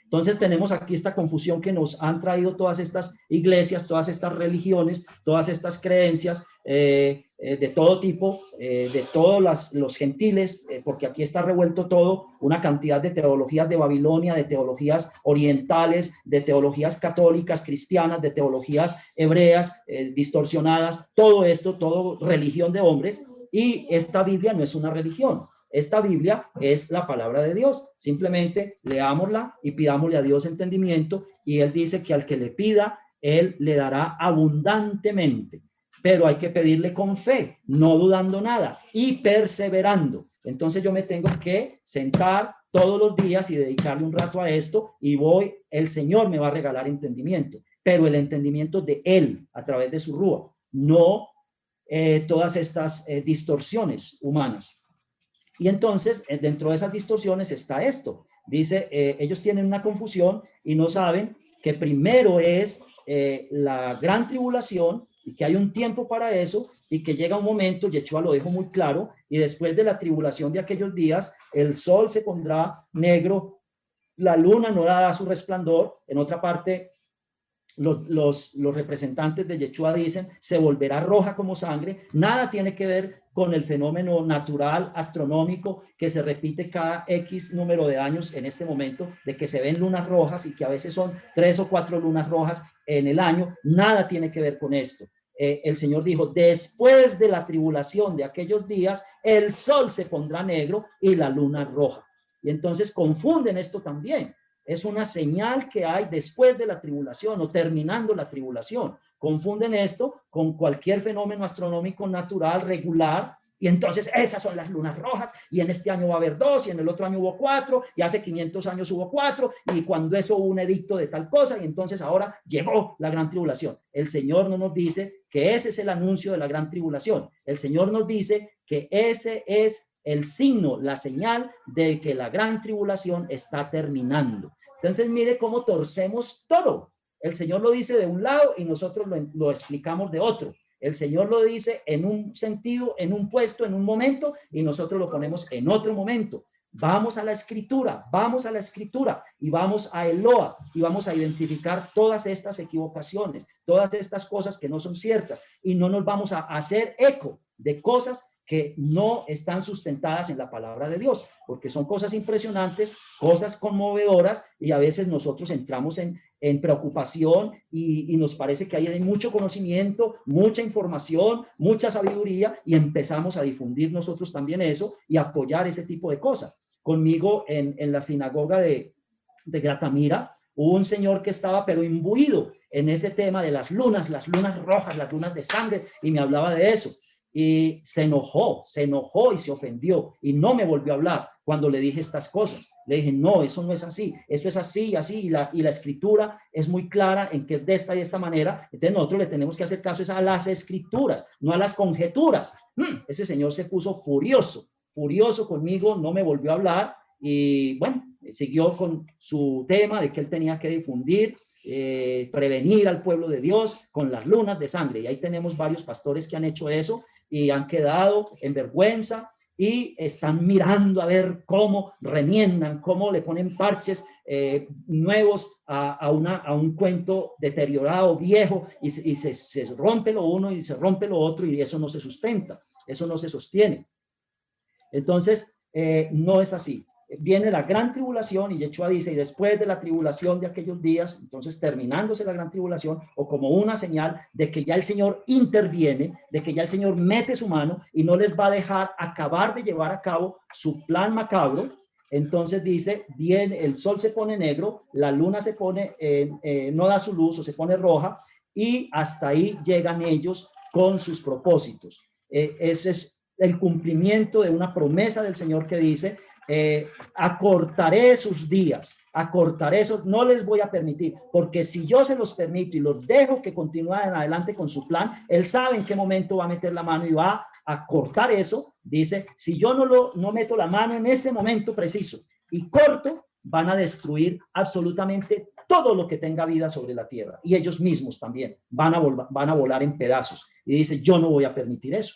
Entonces tenemos aquí esta confusión que nos han traído todas estas iglesias, todas estas religiones, todas estas creencias de todo tipo, de todos los gentiles, porque aquí está revuelto todo, una cantidad de teologías de Babilonia, de teologías orientales, de teologías católicas, cristianas, de teologías hebreas, distorsionadas, todo esto, todo religión de hombres, y esta Biblia no es una religión. Esta Biblia es la palabra de Dios. Simplemente leámosla y pidámosle a Dios entendimiento, y Él dice que al que le pida, Él le dará abundantemente. Pero hay que pedirle con fe, no dudando nada y perseverando. Entonces yo me tengo que sentar todos los días y dedicarle un rato a esto, y el Señor me va a regalar entendimiento, pero el entendimiento de Él a través de su Rúa, no todas estas distorsiones humanas. Y entonces, dentro de esas distorsiones está esto. Dice, ellos tienen una confusión y no saben que primero es la gran tribulación y que hay un tiempo para eso y que llega un momento, Yeshua lo dijo muy claro, y después de la tribulación de aquellos días, el sol se pondrá negro, la luna no dará su resplandor. En otra parte, los representantes de Yeshua dicen, se volverá roja como sangre. Nada tiene que ver con el fenómeno natural, astronómico, que se repite cada X número de años en este momento, de que se ven lunas rojas y que a veces son 3 o 4 lunas rojas en el año. Nada tiene que ver con esto. El Señor dijo, después de la tribulación de aquellos días, el sol se pondrá negro y la luna roja. Y entonces confunden esto también. Es una señal que hay después de la tribulación o terminando la tribulación. Confunden esto con cualquier fenómeno astronómico natural, regular, y entonces esas son las lunas rojas, y en este año va a haber 2, y en el otro año hubo 4, y hace 500 años hubo 4, y cuando eso hubo un edicto de tal cosa, y entonces ahora llegó la gran tribulación. El Señor no nos dice que ese es el anuncio de la gran tribulación. El Señor nos dice que ese es el signo, la señal de que la gran tribulación está terminando. Entonces, mire cómo torcemos todo. El Señor lo dice de un lado y nosotros lo explicamos de otro. El Señor lo dice en un sentido, en un puesto, en un momento, y nosotros lo ponemos en otro momento. Vamos a la escritura y vamos a Eloa y vamos a identificar todas estas equivocaciones, todas estas cosas que no son ciertas, y no nos vamos a hacer eco de cosas que no están sustentadas en la palabra de Dios, porque son cosas impresionantes, cosas conmovedoras, y a veces nosotros entramos en preocupación y nos parece que hay mucho conocimiento, mucha información, mucha sabiduría, y empezamos a difundir nosotros también eso y apoyar ese tipo de cosas. Conmigo en la sinagoga de Gratamira, hubo un señor que estaba pero imbuido en ese tema de las lunas rojas, las lunas de sangre, y me hablaba de eso. Y se enojó y se ofendió y no me volvió a hablar cuando le dije estas cosas. Le dije, no, eso no es así, eso es así, así, y la escritura es muy clara en que es de esta y esta manera. Entonces nosotros le tenemos que hacer caso a las escrituras, no a las conjeturas. Ese señor se puso furioso conmigo, no me volvió a hablar, y bueno, siguió con su tema de que él tenía que difundir, prevenir al pueblo de Dios con las lunas de sangre. Y ahí tenemos varios pastores que han hecho eso y han quedado en vergüenza y están mirando a ver cómo remiendan, cómo le ponen parches nuevos a un cuento deteriorado, viejo, y se rompe lo uno y se rompe lo otro, y eso no se sustenta, eso no se sostiene. Entonces, no es así. Viene la gran tribulación, y Yeshua dice, y después de la tribulación de aquellos días, entonces terminándose la gran tribulación, o como una señal de que ya el Señor interviene, de que ya el Señor mete su mano y no les va a dejar acabar de llevar a cabo su plan macabro. Entonces dice, bien, el sol se pone negro, la luna se pone, no da su luz o se pone roja, y hasta ahí llegan ellos con sus propósitos. Ese es el cumplimiento de una promesa del Señor que dice, acortaré sus días, acortaré esos, no les voy a permitir, porque si yo se los permito y los dejo que continúen adelante con su plan, él sabe en qué momento va a meter la mano y va a cortar eso. Dice, si yo no meto la mano en ese momento preciso y corto, van a destruir absolutamente todo lo que tenga vida sobre la tierra, y ellos mismos también van a volar en pedazos. Y dice, yo no voy a permitir eso.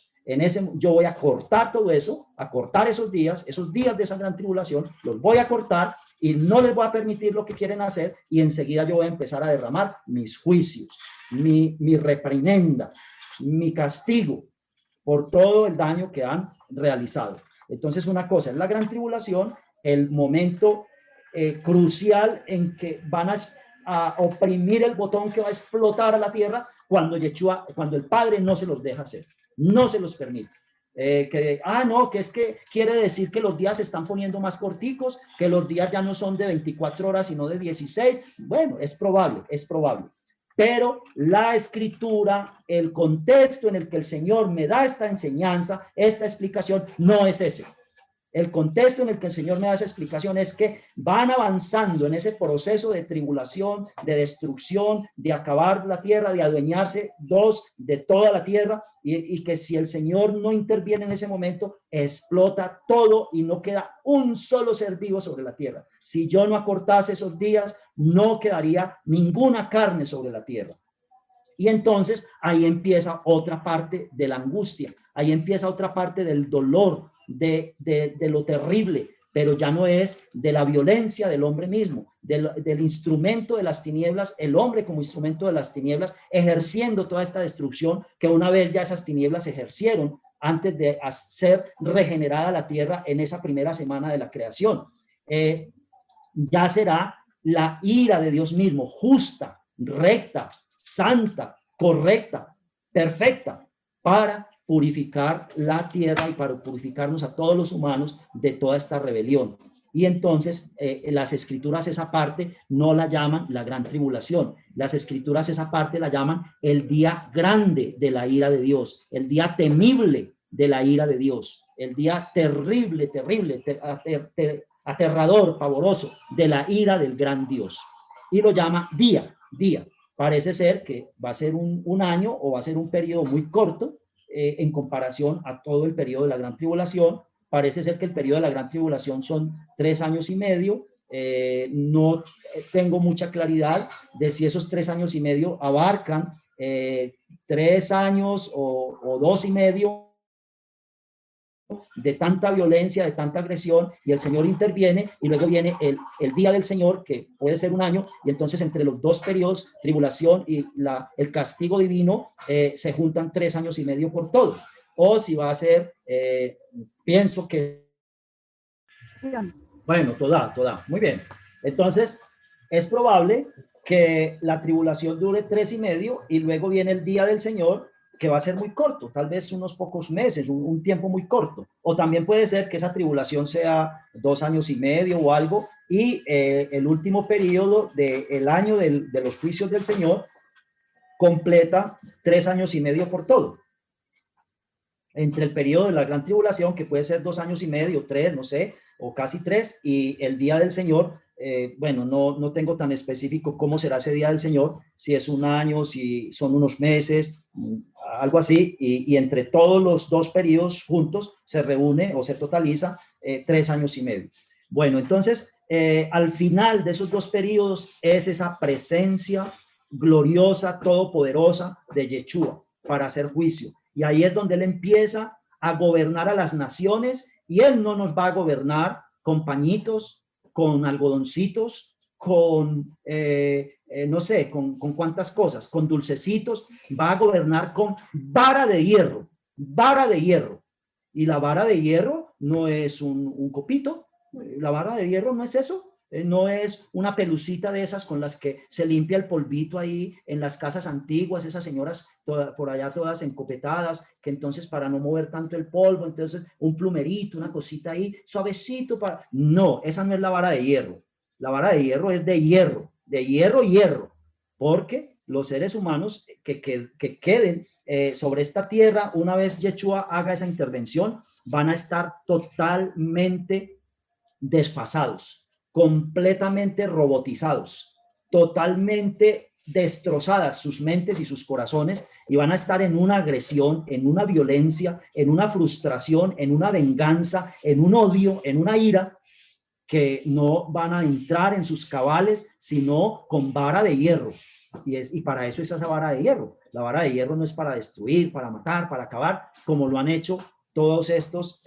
Yo voy a cortar todo eso, a cortar esos días de esa gran tribulación, los voy a cortar y no les voy a permitir lo que quieren hacer, y enseguida yo voy a empezar a derramar mis juicios, mi reprimenda, mi castigo por todo el daño que han realizado. Entonces, una cosa es la gran tribulación, el momento crucial en que van a oprimir el botón que va a explotar a la tierra cuando el Padre no se los deja hacer. No se los permite. No, que es que quiere decir que los días se están poniendo más corticos, que los días ya no son de 24 horas, sino de 16. Bueno, es probable. Pero la escritura, el contexto en el que el Señor me da esta enseñanza, esta explicación, no es ese. El contexto en el que el Señor me da esa explicación es que van avanzando en ese proceso de tribulación, de destrucción, de acabar la tierra, de adueñarse de toda la tierra, y que si el Señor no interviene en ese momento, explota todo y no queda un solo ser vivo sobre la tierra. Si yo no acortase esos días, no quedaría ninguna carne sobre la tierra. Y entonces ahí empieza otra parte de la angustia, ahí empieza otra parte del dolor, de lo terrible, pero ya no es de la violencia del hombre mismo, del instrumento de las tinieblas, el hombre como instrumento de las tinieblas, ejerciendo toda esta destrucción que una vez ya esas tinieblas ejercieron antes de ser regenerada la tierra en esa primera semana de la creación. Ya será la ira de Dios mismo, justa, recta, santa, correcta, perfecta, para purificar la tierra y para purificarnos a todos los humanos de toda esta rebelión. Y entonces las escrituras esa parte no la llaman la gran tribulación, las escrituras esa parte la llaman el día grande de la ira de Dios, el día temible de la ira de Dios, el día terrible, terrible, aterrador, pavoroso de la ira del gran Dios. Y lo llama día. Parece ser que va a ser un año o va a ser un periodo muy corto en comparación a todo el periodo de la gran tribulación. Parece ser que el periodo de la gran tribulación son 3 años y medio. No tengo mucha claridad de si esos 3 años y medio abarcan 3 años o 2 y medio de tanta violencia, de tanta agresión, y el Señor interviene, y luego viene el día del Señor, que puede ser un año, y entonces entre los dos periodos, tribulación y el castigo divino, se juntan 3 años y medio por todo. O si va a ser, pienso que... Bueno, toda, muy bien. Entonces, es probable que la tribulación dure 3 y medio, y luego viene el día del Señor, que va a ser muy corto, tal vez unos pocos meses, un tiempo muy corto. O también puede ser que esa tribulación sea 2 años y medio o algo, y el último periodo del año de los juicios del Señor completa 3 años y medio por todo. Entre el periodo de la gran tribulación, que puede ser 2 años y medio, 3, no sé, o casi 3, y el día del Señor, bueno, no tengo tan específico cómo será ese día del Señor, si es un año, si son unos meses, algo así, y entre todos los dos periodos juntos se reúne o se totaliza 3 años y medio. Bueno, entonces, al final de esos dos periodos es esa presencia gloriosa, todopoderosa de Yeshua para hacer juicio. Y ahí es donde él empieza a gobernar a las naciones, y él no nos va a gobernar con pañitos, con algodoncitos, con, no sé, con cuántas cosas, con dulcecitos. Va a gobernar con vara de hierro, vara de hierro. Y la vara de hierro no es un copito, la vara de hierro no es eso. No es una pelucita de esas con las que se limpia el polvito ahí en las casas antiguas, esas señoras por allá todas encopetadas, que entonces para no mover tanto el polvo, entonces un plumerito, una cosita ahí, suavecito para... No, esa no es la vara de hierro. La vara de hierro es de hierro, porque los seres humanos que queden sobre esta tierra, una vez Yeshua haga esa intervención, van a estar totalmente desfasados, completamente robotizados, totalmente destrozadas sus mentes y sus corazones, y van a estar en una agresión, en una violencia, en una frustración, en una venganza, en un odio, en una ira, que no van a entrar en sus cabales, sino con vara de hierro. Y para eso es esa vara de hierro. La vara de hierro no es para destruir, para matar, para acabar, como lo han hecho todos estos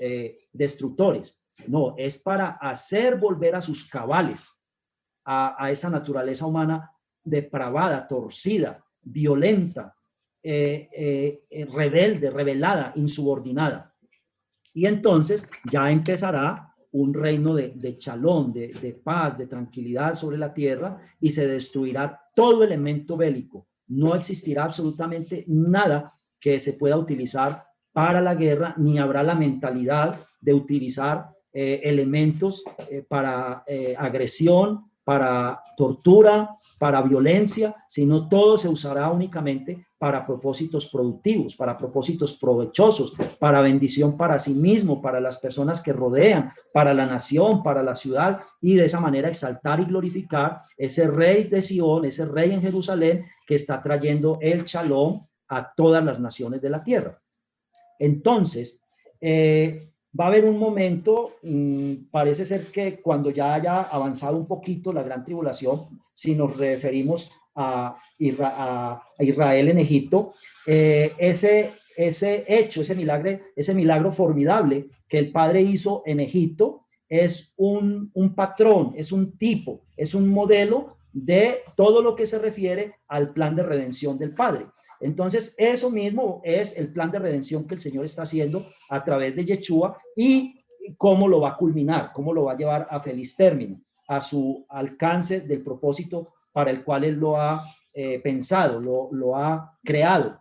destructores. No, es para hacer volver a sus cabales a esa naturaleza humana depravada, torcida, violenta, rebelde, rebelada, insubordinada. Y entonces ya empezará un reino de chalón, de paz, de tranquilidad sobre la tierra, y se destruirá todo elemento bélico. No existirá absolutamente nada que se pueda utilizar para la guerra, ni habrá la mentalidad de utilizar elementos para agresión, para tortura, para violencia, sino todo se usará únicamente para propósitos productivos, para propósitos provechosos, para bendición para sí mismo, para las personas que rodean, para la nación, para la ciudad, y de esa manera exaltar y glorificar ese rey de Sion, ese rey en Jerusalén que está trayendo el shalom a todas las naciones de la tierra. Entonces, va a haber un momento, parece ser que cuando ya haya avanzado un poquito la gran tribulación, si nos referimos a a Israel en Egipto, ese hecho, ese milagro formidable que el Padre hizo en Egipto es un patrón, es un tipo, es un modelo de todo lo que se refiere al plan de redención del Padre. Entonces, eso mismo es el plan de redención que el Señor está haciendo a través de Yeshua y cómo lo va a culminar, cómo lo va a llevar a feliz término, a su alcance del propósito para el cual Él lo ha pensado, lo ha creado.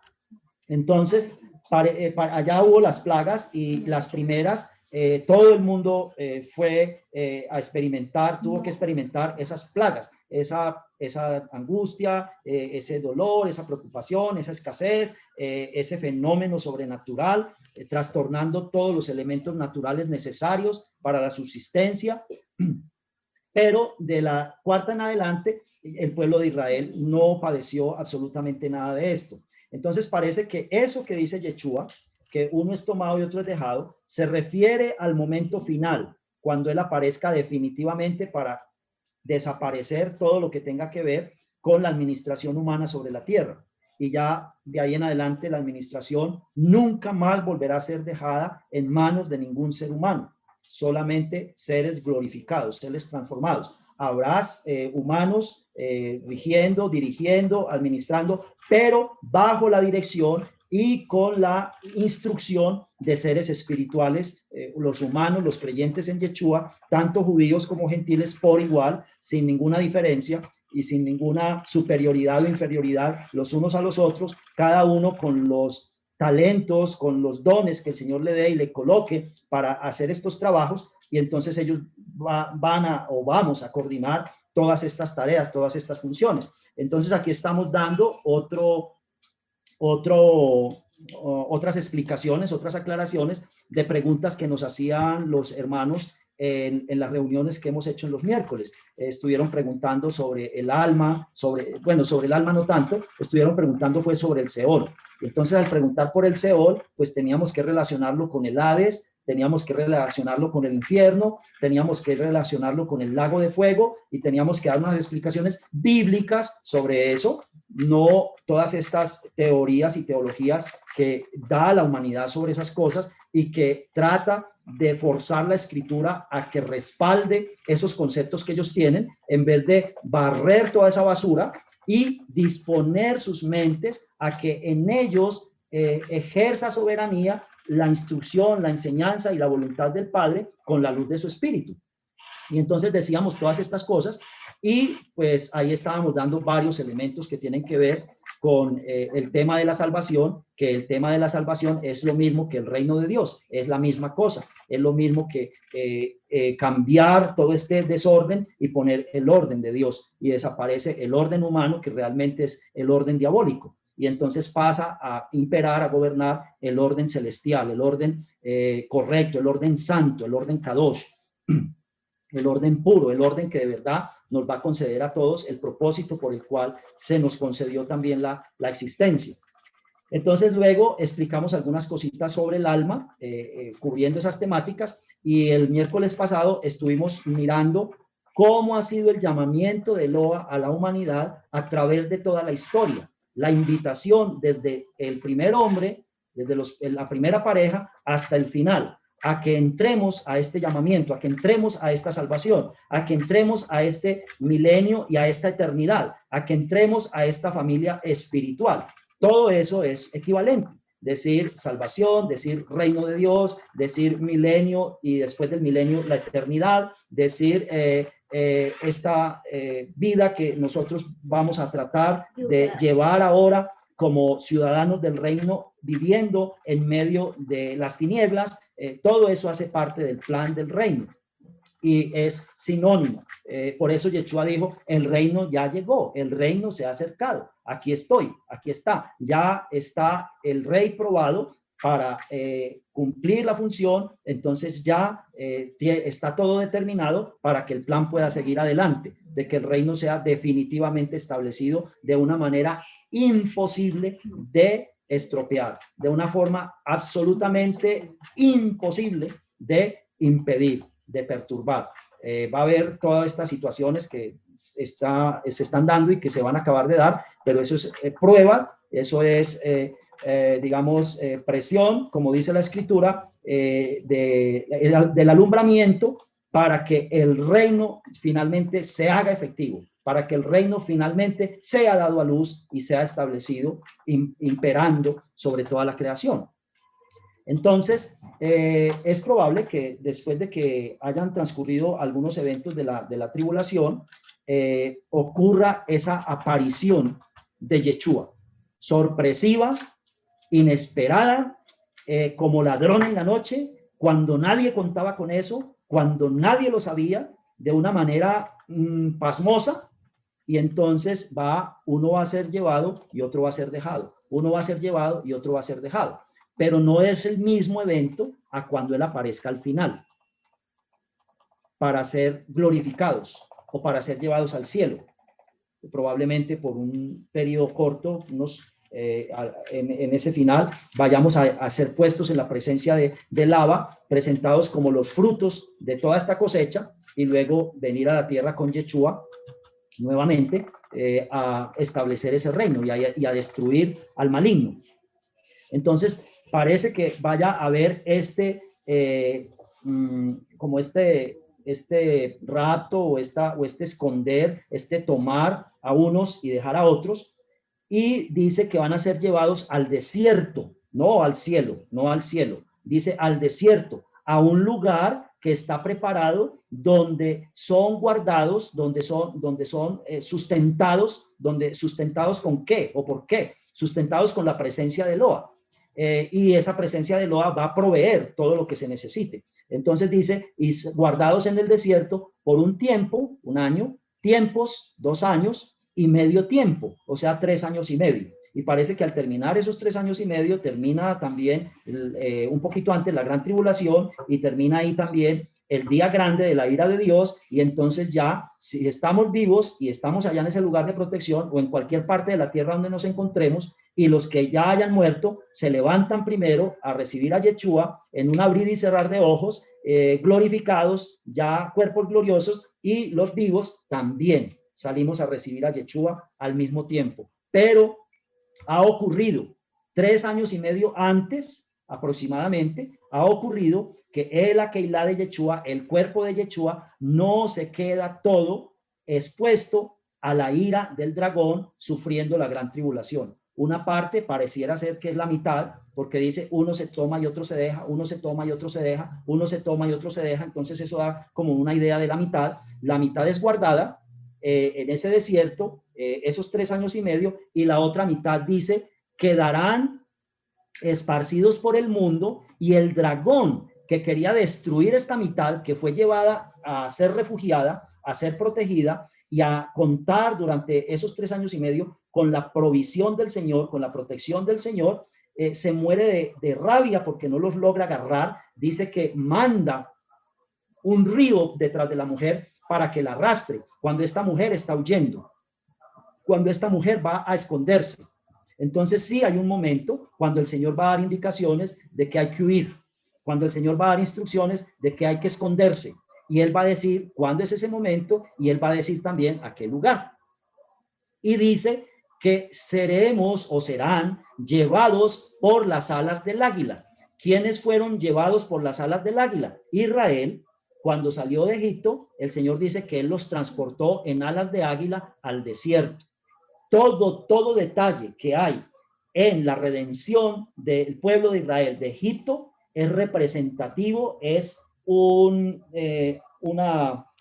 Entonces, allá hubo las plagas y las primeras, todo el mundo fue a experimentar, tuvo que experimentar esas plagas, esa angustia, ese dolor, esa preocupación, esa escasez, ese fenómeno sobrenatural, trastornando todos los elementos naturales necesarios para la subsistencia. Pero de la cuarta en adelante, el pueblo de Israel no padeció absolutamente nada de esto. Entonces parece que eso que dice Yeshua, que uno es tomado y otro es dejado, se refiere al momento final, cuando Él aparezca definitivamente para desaparecer todo lo que tenga que ver con la administración humana sobre la tierra. Y ya de ahí en adelante la administración nunca más volverá a ser dejada en manos de ningún ser humano, solamente seres glorificados, seres transformados. Habrá humanos rigiendo, dirigiendo, administrando, pero bajo la dirección y con la instrucción de seres espirituales, los humanos, los creyentes en Yeshua, tanto judíos como gentiles por igual, sin ninguna diferencia y sin ninguna superioridad o inferioridad los unos a los otros, cada uno con los talentos, con los dones que el Señor le dé y le coloque para hacer estos trabajos, y entonces ellos vamos a coordinar todas estas tareas, todas estas funciones. Entonces aquí estamos dando otras explicaciones, otras aclaraciones de preguntas que nos hacían los hermanos en las reuniones que hemos hecho en los miércoles. Estuvieron preguntando sobre el alma, sobre el alma no tanto, estuvieron preguntando fue sobre el Seol. Entonces, al preguntar por el Seol, pues teníamos que relacionarlo con el Hades, teníamos que relacionarlo con el infierno, teníamos que relacionarlo con el lago de fuego y teníamos que dar unas explicaciones bíblicas sobre eso, no todas estas teorías y teologías que da la humanidad sobre esas cosas y que trata de forzar la escritura a que respalde esos conceptos que ellos tienen, en vez de barrer toda esa basura y disponer sus mentes a que en ellos ejerza soberanía la instrucción, la enseñanza y la voluntad del Padre con la luz de su espíritu. Y entonces decíamos todas estas cosas y pues ahí estábamos dando varios elementos que tienen que ver con el tema de la salvación, que el tema de la salvación es lo mismo que el reino de Dios, es la misma cosa, es lo mismo que cambiar todo este desorden y poner el orden de Dios, y desaparece el orden humano que realmente es el orden diabólico, y entonces pasa a imperar, a gobernar el orden celestial, el orden correcto, el orden santo, el orden kadosh, el orden puro, el orden que de verdad nos va a conceder a todos el propósito por el cual se nos concedió también la existencia. Entonces luego explicamos algunas cositas sobre el alma, cubriendo esas temáticas, y el miércoles pasado estuvimos mirando cómo ha sido el llamamiento de Eloa a la humanidad a través de toda la historia, la invitación desde el primer hombre, desde la primera pareja hasta el final, a que entremos a este llamamiento, a que entremos a esta salvación, a que entremos a este milenio y a esta eternidad, a que entremos a esta familia espiritual. Todo eso es equivalente. Decir salvación, decir reino de Dios, decir milenio y después del milenio la eternidad, decir esta vida que nosotros vamos a tratar de llevar ahora como ciudadanos del reino, viviendo en medio de las tinieblas, todo eso hace parte del plan del reino y es sinónimo. Por eso Yeshua dijo, el reino ya llegó, el reino se ha acercado, aquí estoy, aquí está, ya está el rey probado para cumplir la función, entonces ya está todo determinado para que el plan pueda seguir adelante, de que el reino sea definitivamente establecido de una manera imposible de estropear, de una forma absolutamente imposible de impedir, de perturbar. va a haber todas estas situaciones que se están dando y que se van a acabar de dar, pero eso es prueba, eso es, digamos, presión, como dice la Escritura, del alumbramiento para que el reino finalmente se haga efectivo, para que el reino finalmente sea dado a luz y sea establecido, imperando sobre toda la creación. Entonces, es probable que después de que hayan transcurrido algunos eventos de la tribulación, ocurra esa aparición de Yeshua, sorpresiva, inesperada, como ladrón en la noche, cuando nadie contaba con eso, cuando nadie lo sabía, de una manera pasmosa, y entonces uno va a ser llevado y otro va a ser dejado, uno va a ser llevado y otro va a ser dejado, pero no es el mismo evento a cuando él aparezca al final, para ser glorificados o para ser llevados al cielo, probablemente por un periodo corto, en ese final vayamos a ser puestos en la presencia de lava, presentados como los frutos de toda esta cosecha, y luego venir a la tierra con Yeshua nuevamente a establecer ese reino y a destruir al maligno. Entonces parece que vaya a haber como este rapto o este esconder, este tomar a unos y dejar a otros, y dice que van a ser llevados al desierto, no al cielo, dice al desierto, a un lugar que está preparado, donde son guardados, donde son sustentados, sustentados con qué o por qué, sustentados con la presencia de Eloa. Y esa presencia de Eloa va a proveer todo lo que se necesite. Entonces dice, y guardados en el desierto por un tiempo, un año, tiempos, 2 años y medio tiempo, o sea, 3 años y medio. Y parece que al terminar esos 3 años y medio, termina también un poquito antes la gran tribulación, y termina ahí también el día grande de la ira de Dios. Y entonces ya, si estamos vivos y estamos allá en ese lugar de protección o en cualquier parte de la tierra donde nos encontremos, y los que ya hayan muerto se levantan primero a recibir a Yeshua en un abrir y cerrar de ojos, glorificados, ya cuerpos gloriosos, y los vivos también salimos a recibir a Yeshua al mismo tiempo. Pero ha ocurrido 3 años y medio antes, aproximadamente, ha ocurrido que el Keilah de Yeshua, el cuerpo de Yeshua, no se queda todo expuesto a la ira del dragón, sufriendo la gran tribulación. Una parte pareciera ser que es la mitad, porque dice uno se toma y otro se deja, uno se toma y otro se deja, uno se toma y otro se deja. Entonces eso da como una idea de la mitad. La mitad es guardada en ese desierto, esos 3 años y medio, y la otra mitad dice quedarán esparcidos por el mundo, y el dragón que quería destruir esta mitad, que fue llevada a ser refugiada, a ser protegida y a contar durante esos 3 años y medio con la provisión del Señor, con la protección del Señor, se muere de rabia porque no los logra agarrar. Dice que manda un río detrás de la mujer para que la arrastre cuando esta mujer está huyendo, cuando esta mujer va a esconderse. Entonces sí hay un momento cuando el Señor va a dar indicaciones de que hay que huir, cuando el Señor va a dar instrucciones de que hay que esconderse, y Él va a decir cuándo es ese momento, y Él va a decir también a qué lugar. Y dice que seremos o serán llevados por las alas del águila. ¿Quiénes fueron llevados por las alas del águila? Israel. Cuando salió de Egipto, el Señor dice que Él los transportó en alas de águila al desierto. Todo detalle que hay en la redención del pueblo de Israel de Egipto es representativo, es un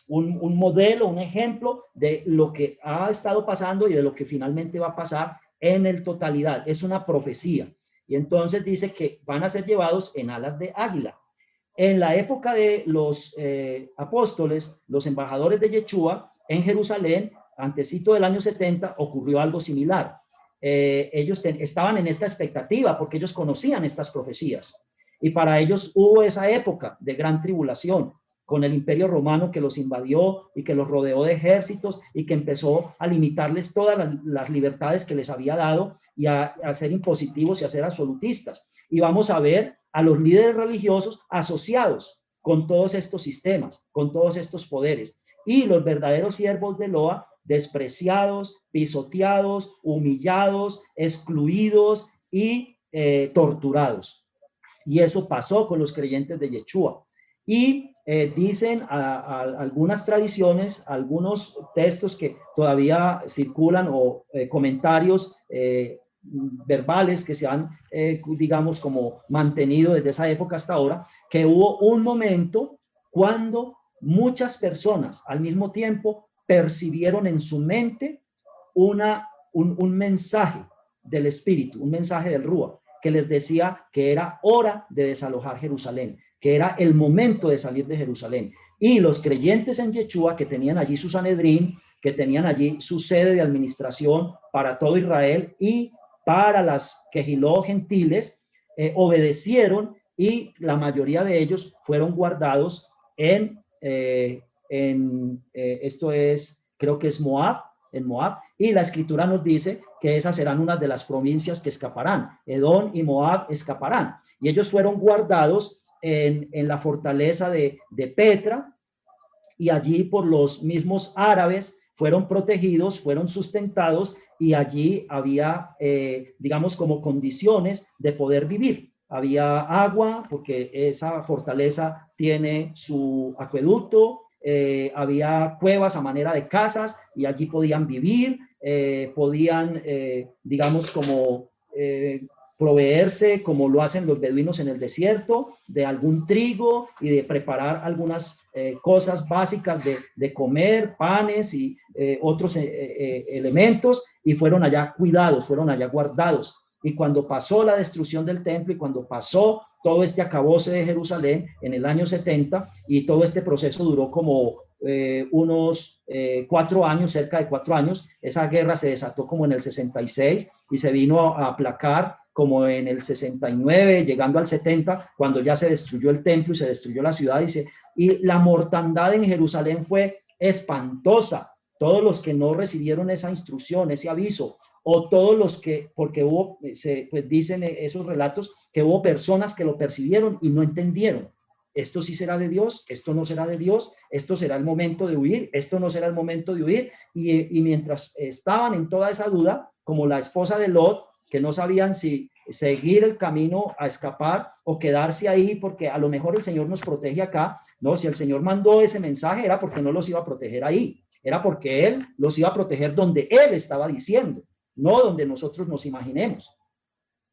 modelo, un ejemplo de lo que ha estado pasando y de lo que finalmente va a pasar en el totalidad. Es una profecía. Y entonces dice que van a ser llevados en alas de águila. En la época de los apóstoles, los embajadores de Yeshua en Jerusalén, antesito del año 70, ocurrió algo similar. Ellos estaban en esta expectativa porque ellos conocían estas profecías, y para ellos hubo esa época de gran tribulación con el imperio romano que los invadió y que los rodeó de ejércitos y que empezó a limitarles todas las libertades que les había dado y a ser impositivos y a ser absolutistas. Y vamos a ver a los líderes religiosos asociados con todos estos sistemas, con todos estos poderes. Y los verdaderos siervos de Eloa, despreciados, pisoteados, humillados, excluidos y torturados. Y eso pasó con los creyentes de Yeshua. Y dicen algunas tradiciones, algunos textos que todavía circulan o comentarios verbales que se han, digamos, como mantenido desde esa época hasta ahora, que hubo un momento cuando muchas personas al mismo tiempo percibieron en su mente un mensaje del Espíritu, un mensaje del Rúa, que les decía que era hora de desalojar Jerusalén, que era el momento de salir de Jerusalén. Y los creyentes en Yeshua, que tenían allí su Sanedrín, que tenían allí su sede de administración para todo Israel y para las quejiló gentiles, obedecieron, y la mayoría de ellos fueron guardados esto es, creo que es Moab, en Moab, y la escritura nos dice que esas serán unas de las provincias que escaparán. Edom y Moab escaparán, y ellos fueron guardados en la fortaleza de Petra, y allí por los mismos árabes fueron protegidos, fueron sustentados, y allí había, digamos, como condiciones de poder vivir. Había agua, porque esa fortaleza tiene su acueducto, había cuevas a manera de casas, y allí podían vivir, podían, digamos, como proveerse, como lo hacen los beduinos en el desierto, de algún trigo y de preparar algunas cosas básicas de comer, panes y otros elementos, y fueron allá cuidados, fueron allá guardados. Y cuando pasó la destrucción del templo y cuando pasó todo este acabose de Jerusalén en el año 70, y todo este proceso duró como unos 4 años, cerca de 4 años, esa guerra se desató como en el 66 y se vino a aplacar como en el 69, llegando al 70, cuando ya se destruyó el templo y se destruyó la ciudad, y la mortandad en Jerusalén fue espantosa. Todos los que no recibieron esa instrucción, ese aviso, o todos los que, porque hubo, pues dicen esos relatos, que hubo personas que lo percibieron y no entendieron. Esto sí será de Dios, esto no será de Dios, esto será el momento de huir, esto no será el momento de huir. Y mientras estaban en toda esa duda, como la esposa de Lot, que no sabían si seguir el camino a escapar o quedarse ahí, porque a lo mejor el Señor nos protege acá. No, si el Señor mandó ese mensaje era porque no los iba a proteger ahí, era porque Él los iba a proteger donde Él estaba diciendo, no donde nosotros nos imaginemos.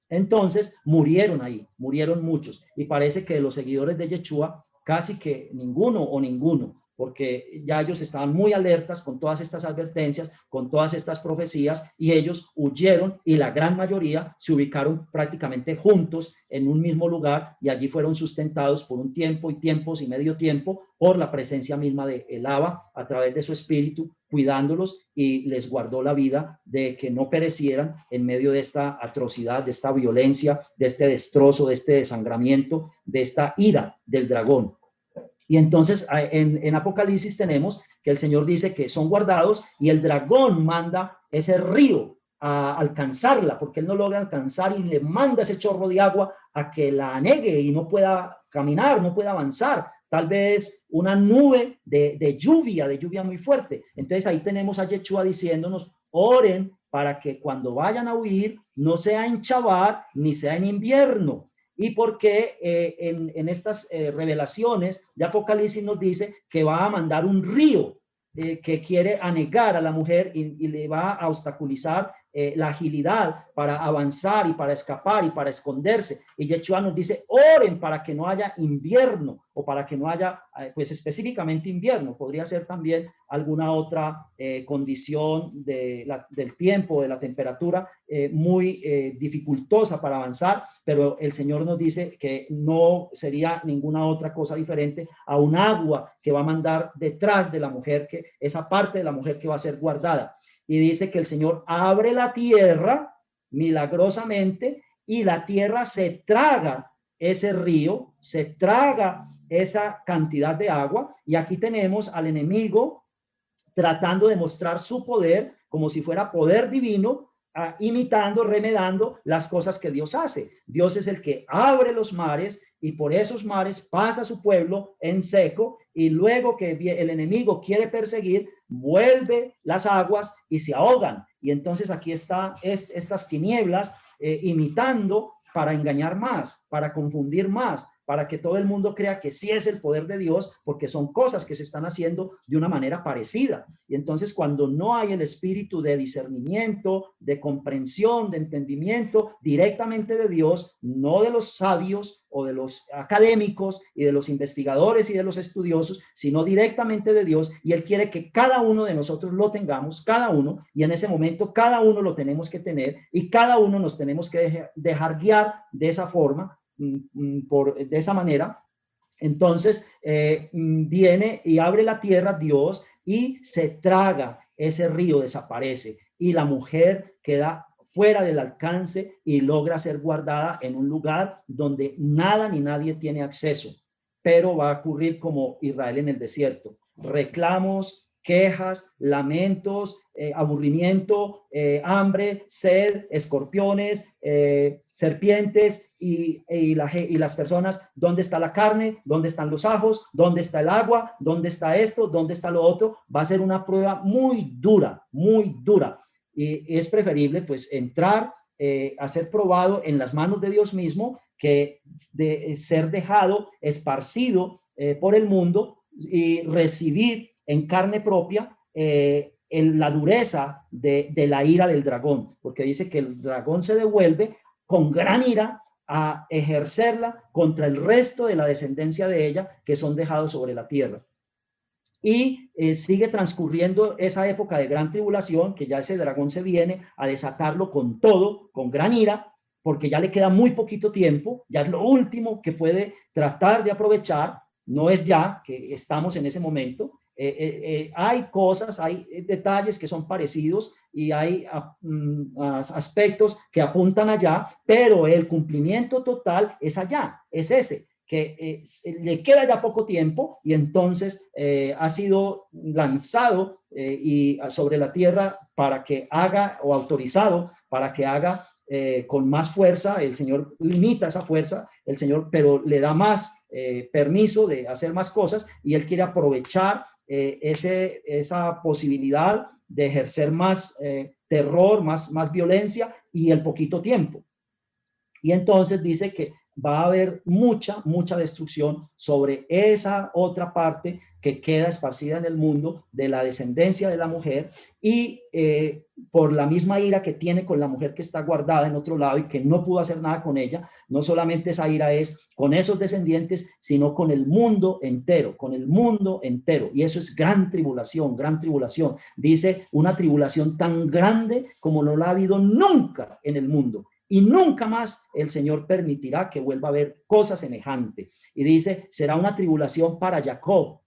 Entonces murieron ahí, murieron muchos, y parece que de los seguidores de Yeshua casi que ninguno o ninguno, porque ya ellos estaban muy alertas con todas estas advertencias, con todas estas profecías, y ellos huyeron, y la gran mayoría se ubicaron prácticamente juntos en un mismo lugar, y allí fueron sustentados por un tiempo y tiempos y medio tiempo por la presencia misma de el Abba a través de su espíritu, cuidándolos, y les guardó la vida de que no perecieran en medio de esta atrocidad, de esta violencia, de este destrozo, de este desangramiento, de esta ira del dragón. Y entonces en Apocalipsis tenemos que el Señor dice que son guardados, y el dragón manda ese río a alcanzarla, porque él no logra alcanzar, y le manda ese chorro de agua a que la anegue y no pueda caminar, no pueda avanzar. Tal vez una nube de lluvia muy fuerte. Entonces ahí tenemos a Yeshua diciéndonos: oren para que cuando vayan a huir no sea en Shabbat ni sea en invierno. Y porque en estas revelaciones de Apocalipsis nos dice que va a mandar un río que quiere anegar a la mujer, y le va a obstaculizar la agilidad para avanzar y para escapar y para esconderse. Y Yeshua nos dice: oren para que no haya invierno, o para que no haya, pues específicamente invierno, podría ser también alguna otra condición del tiempo, de la temperatura, muy dificultosa para avanzar, pero el Señor nos dice que no sería ninguna otra cosa diferente a un agua que va a mandar detrás de la mujer, que esa parte de la mujer que va a ser guardada. Y dice que el Señor abre la tierra milagrosamente, y la tierra se traga ese río, se traga esa cantidad de agua. Y aquí tenemos al enemigo tratando de mostrar su poder como si fuera poder divino, imitando, remedando las cosas que Dios hace. Dios es el que abre los mares y por esos mares pasa su pueblo en seco, y luego que el enemigo quiere perseguir, vuelve las aguas y se ahogan. Y entonces aquí está estas tinieblas imitando para engañar más, para confundir más, para que todo el mundo crea que sí es el poder de Dios, porque son cosas que se están haciendo de una manera parecida. Y entonces cuando no hay el espíritu de discernimiento, de comprensión, de entendimiento directamente de Dios, no de los sabios o de los académicos y de los investigadores y de los estudiosos, sino directamente de Dios, y Él quiere que cada uno de nosotros lo tengamos, cada uno, y en ese momento cada uno lo tenemos que tener, y cada uno nos tenemos que dejar guiar de esa forma, de esa manera. Entonces viene y abre la tierra Dios y se traga ese río, desaparece, y la mujer queda fuera del alcance y logra ser guardada en un lugar donde nada ni nadie tiene acceso. Pero va a ocurrir como Israel en el desierto: reclamos, quejas, lamentos, aburrimiento, hambre, sed, escorpiones, serpientes y las personas. ¿Dónde está la carne? ¿Dónde están los ajos? ¿Dónde está el agua? ¿Dónde está esto? ¿Dónde está lo otro? Va a ser una prueba muy dura, muy dura. Y es preferible pues entrar a ser probado en las manos de Dios mismo, que de ser dejado esparcido por el mundo y recibir en carne propia la dureza de la ira del dragón, porque dice que el dragón se devuelve con gran ira a ejercerla contra el resto de la descendencia de ella, que son dejados sobre la tierra. Y sigue transcurriendo esa época de gran tribulación, que ya ese dragón se viene a desatarlo con todo, con gran ira, porque ya le queda muy poquito tiempo, ya es lo último que puede tratar de aprovechar. No es ya que estamos en ese momento. Hay cosas, hay detalles que son parecidos y hay aspectos que apuntan allá, pero el cumplimiento total es allá, es ese, que le queda ya poco tiempo, y entonces ha sido lanzado y sobre la tierra para que haga, o autorizado para que haga con más fuerza. El Señor limita esa fuerza, el Señor, pero le da más permiso de hacer más cosas, y Él quiere aprovechar esa posibilidad de ejercer más terror, más violencia y el poquito tiempo. Y entonces dice que va a haber mucha destrucción sobre esa otra parte que queda esparcida en el mundo, de la descendencia de la mujer, y por la misma ira que tiene con la mujer que está guardada en otro lado y que no pudo hacer nada con ella. No solamente esa ira es con esos descendientes, sino con el mundo entero, con el mundo entero. Y eso es gran tribulación, gran tribulación. Dice, una tribulación tan grande como no la ha habido nunca en el mundo. Y nunca más el Señor permitirá que vuelva a haber cosa semejante. Y dice, será una tribulación para Jacob,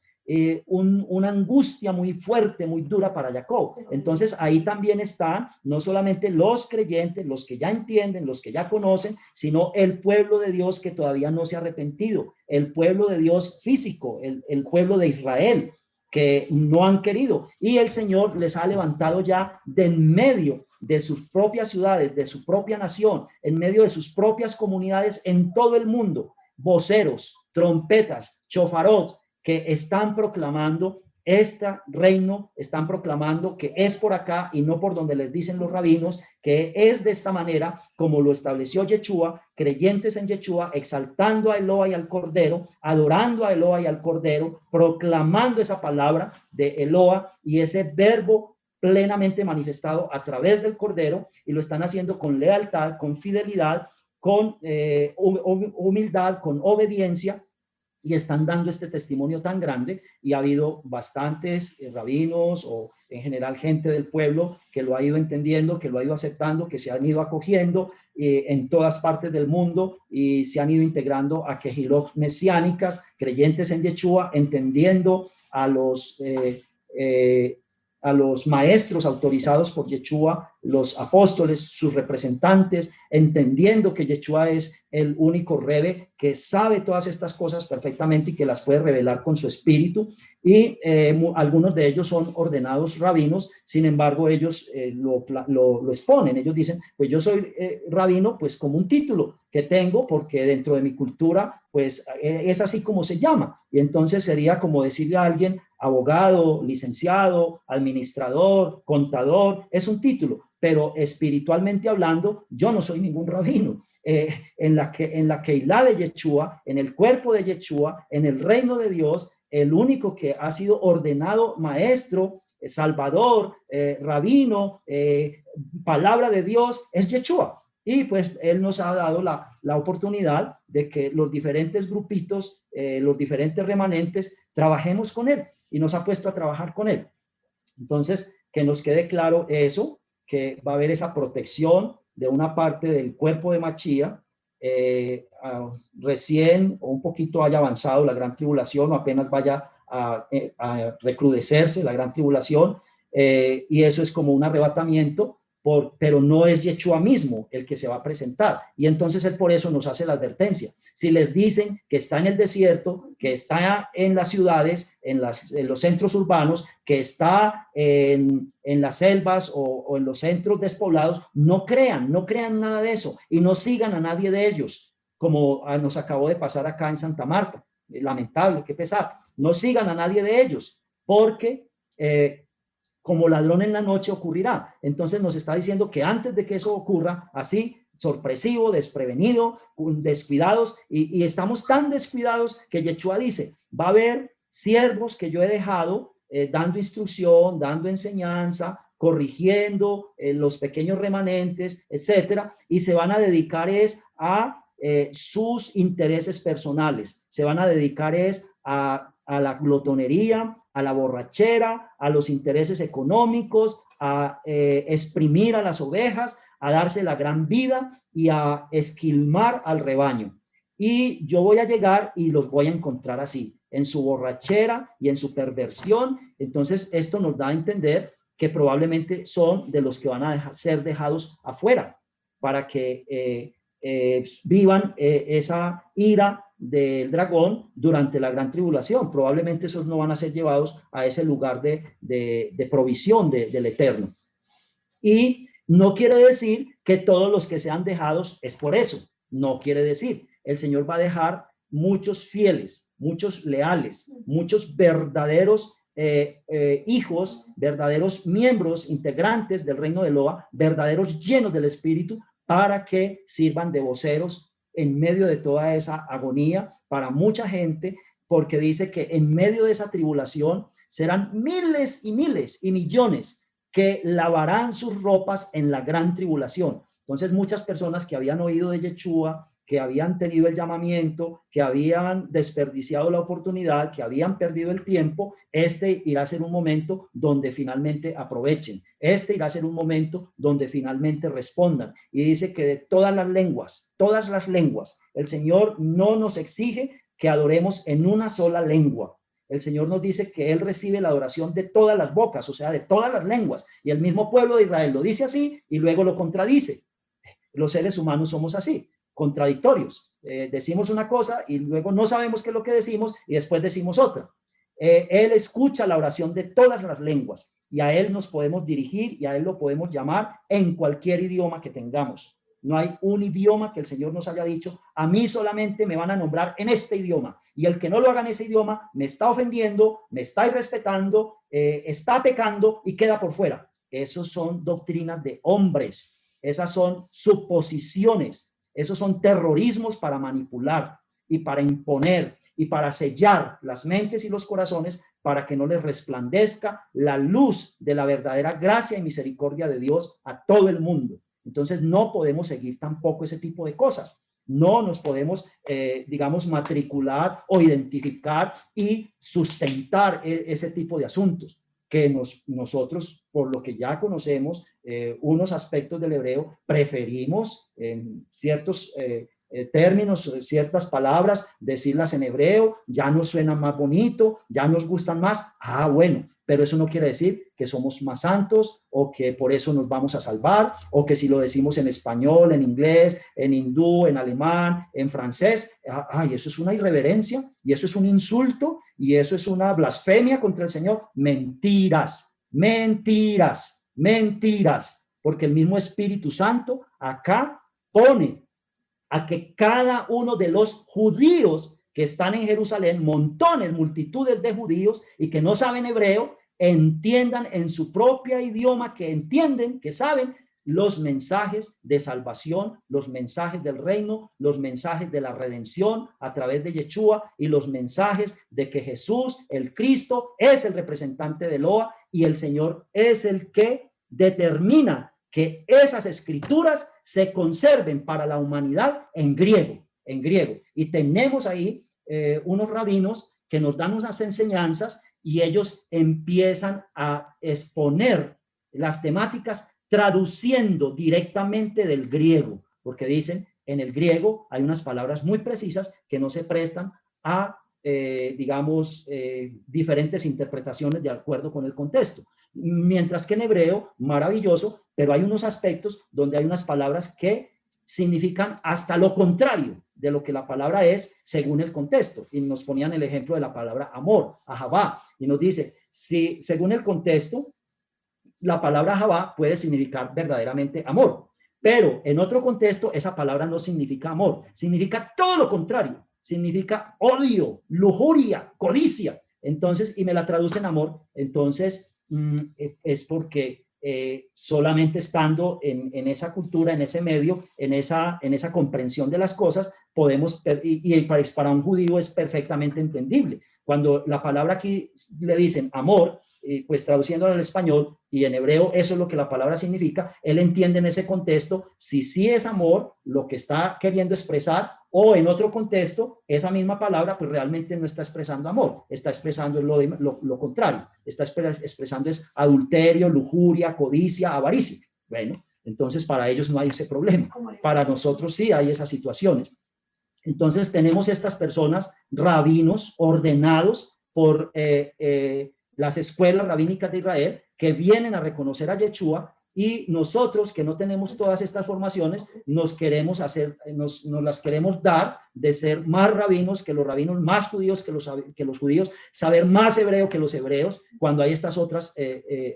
una angustia muy fuerte, muy dura para Jacob. Entonces ahí también están no solamente los creyentes, los que ya entienden, los que ya conocen, sino el pueblo de Dios que todavía no se ha arrepentido, el pueblo de Dios físico, el pueblo de Israel, que no han querido. Y el Señor les ha levantado ya de en medio de sus propias ciudades, de su propia nación, en medio de sus propias comunidades en todo el mundo, voceros, trompetas, chofarot, que están proclamando este reino, están proclamando que es por acá y no por donde les dicen los rabinos, que es de esta manera como lo estableció Yeshua, creyentes en Yeshua, exaltando a Eloa y al Cordero, adorando a Eloa y al Cordero, proclamando esa palabra de Eloa y ese verbo plenamente manifestado a través del Cordero, y lo están haciendo con lealtad, con fidelidad, con humildad, con obediencia, y están dando este testimonio tan grande. Y ha habido bastantes rabinos o en general gente del pueblo que lo ha ido entendiendo, que lo ha ido aceptando, que se han ido acogiendo en todas partes del mundo, y se han ido integrando a quejilot mesiánicas, creyentes en Yeshua, entendiendo a los maestros autorizados por Yeshua, los apóstoles, sus representantes, entendiendo que Yeshua es el único Rebe que sabe todas estas cosas perfectamente y que las puede revelar con su espíritu. Y algunos de ellos son ordenados rabinos, sin embargo ellos lo exponen, ellos dicen, pues yo soy rabino pues como un título que tengo porque dentro de mi cultura pues es así como se llama, y entonces sería como decirle a alguien abogado, licenciado, administrador, contador, es un título, pero espiritualmente hablando yo no soy ningún rabino. En la Keilah de Yeshua, en el cuerpo de Yeshua, en el reino de Dios, el único que ha sido ordenado maestro, salvador, rabino, palabra de Dios, es Yeshua. Y pues él nos ha dado la oportunidad de que los diferentes grupitos, los diferentes remanentes, trabajemos con él y nos ha puesto a trabajar con él. Entonces, que nos quede claro eso, que va a haber esa protección de una parte del cuerpo de Machía, recién o un poquito haya avanzado la gran tribulación o apenas vaya a recrudecerse la gran tribulación, y eso es como un arrebatamiento, pero no es Yeshua mismo el que se va a presentar, y entonces él por eso nos hace la advertencia. Si les dicen que está en el desierto, que está en las ciudades, en los centros urbanos, que está en las selvas o en los centros despoblados, no crean nada de eso y no sigan a nadie de ellos, como nos acabó de pasar acá en Santa Marta. Lamentable, qué pesar. No sigan a nadie de ellos, porque como ladrón en la noche ocurrirá. Entonces nos está diciendo que antes de que eso ocurra, así, sorpresivo, desprevenido, descuidados, y estamos tan descuidados que Yeshua dice, va a haber siervos que yo he dejado dando instrucción, dando enseñanza, corrigiendo los pequeños remanentes, etcétera, y se van a dedicar a sus intereses personales, se van a dedicar a la glotonería, a la borrachera, a los intereses económicos, a exprimir a las ovejas, a darse la gran vida y a esquilmar al rebaño. Y yo voy a llegar y los voy a encontrar así, en su borrachera y en su perversión. Entonces esto nos da a entender que probablemente son de los que van a ser dejados afuera para que vivan esa ira del dragón durante la gran tribulación. Probablemente esos no van a ser llevados a ese lugar de provisión del Eterno. Y no quiere decir que todos los que sean dejados es por eso. No quiere decir. El Señor va a dejar muchos fieles, muchos leales, muchos verdaderos hijos, verdaderos miembros, integrantes del reino de Eloa, verdaderos llenos del Espíritu, para que sirvan de voceros en medio de toda esa agonía para mucha gente, porque dice que en medio de esa tribulación serán miles y miles y millones que lavarán sus ropas en la gran tribulación. Entonces muchas personas que habían oído de Yeshua, que habían tenido el llamamiento, que habían desperdiciado la oportunidad, que habían perdido el tiempo, irá a ser un momento donde finalmente aprovechen. Irá a ser un momento donde finalmente respondan. Y dice que de todas las lenguas, el Señor no nos exige que adoremos en una sola lengua. El Señor nos dice que Él recibe la adoración de todas las bocas, o sea, de todas las lenguas. Y el mismo pueblo de Israel lo dice así y luego lo contradice. Los seres humanos somos así, contradictorios. Decimos una cosa y luego no sabemos qué es lo que decimos y después decimos otra. Él escucha la oración de todas las lenguas y a Él nos podemos dirigir y a Él lo podemos llamar en cualquier idioma que tengamos. No hay un idioma que el Señor nos haya dicho, a mí solamente me van a nombrar en este idioma, y el que no lo haga en ese idioma me está ofendiendo, me está irrespetando, está pecando y queda por fuera. Esos son doctrinas de hombres, esas son suposiciones, esos son terrorismos para manipular y para imponer y para sellar las mentes y los corazones para que no les resplandezca la luz de la verdadera gracia y misericordia de Dios a todo el mundo. Entonces no podemos seguir tampoco ese tipo de cosas. No nos podemos, digamos, matricular o identificar y sustentar ese tipo de asuntos que nosotros, por lo que ya conocemos, unos aspectos del hebreo, preferimos en ciertos términos, ciertas palabras, decirlas en hebreo, ya nos suena más bonito, ya nos gustan más. Ah, bueno, pero eso no quiere decir que somos más santos o que por eso nos vamos a salvar, o que si lo decimos en español, en inglés, en hindú, en alemán, en francés, ay, eso es una irreverencia y eso es un insulto y eso es una blasfemia contra el Señor. Mentiras, mentiras, mentiras, porque el mismo Espíritu Santo acá pone a que cada uno de los judíos que están en Jerusalén, montones, multitudes de judíos y que no saben hebreo, entiendan en su propio idioma, que entienden, que saben los mensajes de salvación, los mensajes del reino, los mensajes de la redención a través de Yeshua y los mensajes de que Jesús, el Cristo, es el representante de Eloa y el Señor es el que determina que esas escrituras se conserven para la humanidad en griego, en griego. Y tenemos ahí unos rabinos que nos dan unas enseñanzas y ellos empiezan a exponer las temáticas traduciendo directamente del griego, porque dicen, en el griego hay unas palabras muy precisas que no se prestan a, digamos, diferentes interpretaciones de acuerdo con el contexto. Mientras que en hebreo, maravilloso, pero hay unos aspectos donde hay unas palabras que significan hasta lo contrario de lo que la palabra es según el contexto. Y nos ponían el ejemplo de la palabra amor, ahabá, y nos dice, si según el contexto, la palabra ahabá puede significar verdaderamente amor, pero en otro contexto esa palabra no significa amor, significa todo lo contrario, significa odio, lujuria, codicia. Entonces, y me la traducen amor, entonces es porque solamente estando en esa cultura, en ese medio, en esa comprensión de las cosas, podemos, y para un judío es perfectamente entendible. Cuando la palabra aquí le dicen amor, pues traduciéndolo al español y en hebreo, eso es lo que la palabra significa, él entiende en ese contexto si sí es amor lo que está queriendo expresar, o en otro contexto, esa misma palabra pues realmente no está expresando amor, está expresando lo contrario, está expresando es adulterio, lujuria, codicia, avaricia. Bueno, entonces para ellos no hay ese problema, para nosotros sí hay esas situaciones. Entonces tenemos estas personas, rabinos ordenados por las escuelas rabínicas de Israel, que vienen a reconocer a Yeshua, y nosotros que no tenemos todas estas formaciones, nos las queremos dar de ser más rabinos que los rabinos, más judíos que los judíos, saber más hebreo que los hebreos, cuando hay estas otras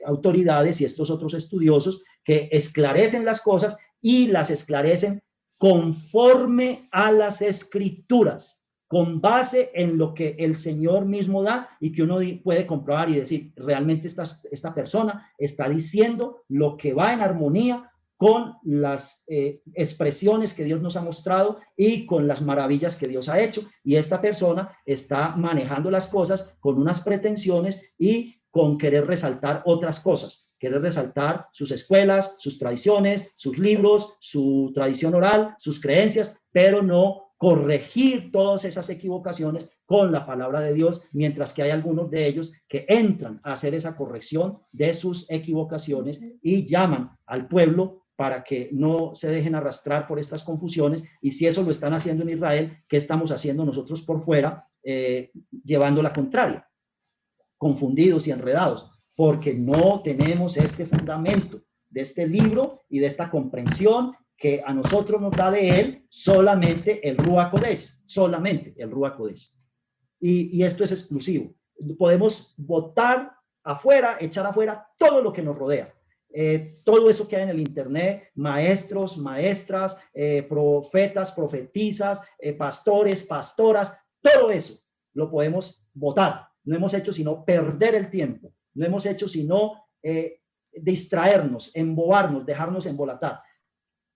autoridades y estos otros estudiosos que esclarecen las cosas y las esclarecen conforme a las escrituras, con base en lo que el Señor mismo da y que uno puede comprobar y decir, realmente esta persona está diciendo lo que va en armonía con las expresiones que Dios nos ha mostrado y con las maravillas que Dios ha hecho. Y esta persona está manejando las cosas con unas pretensiones y con querer resaltar otras cosas, querer resaltar sus escuelas, sus tradiciones, sus libros, su tradición oral, sus creencias, pero no corregir todas esas equivocaciones con la palabra de Dios, mientras que hay algunos de ellos que entran a hacer esa corrección de sus equivocaciones y llaman al pueblo para que no se dejen arrastrar por estas confusiones. Y si eso lo están haciendo en Israel, ¿qué estamos haciendo nosotros por fuera? Llevando la contraria, confundidos y enredados, porque no tenemos este fundamento de este libro y de esta comprensión que a nosotros nos da de él solamente el Ruach Kodesh, solamente el Ruach Kodesh. Y esto es exclusivo. Podemos botar afuera, echar afuera todo lo que nos rodea. Todo eso que hay en el internet, maestros, maestras, profetas, profetisas, pastores, pastoras, todo eso lo podemos botar. No hemos hecho sino perder el tiempo, no hemos hecho sino distraernos, embobarnos, dejarnos embolatar.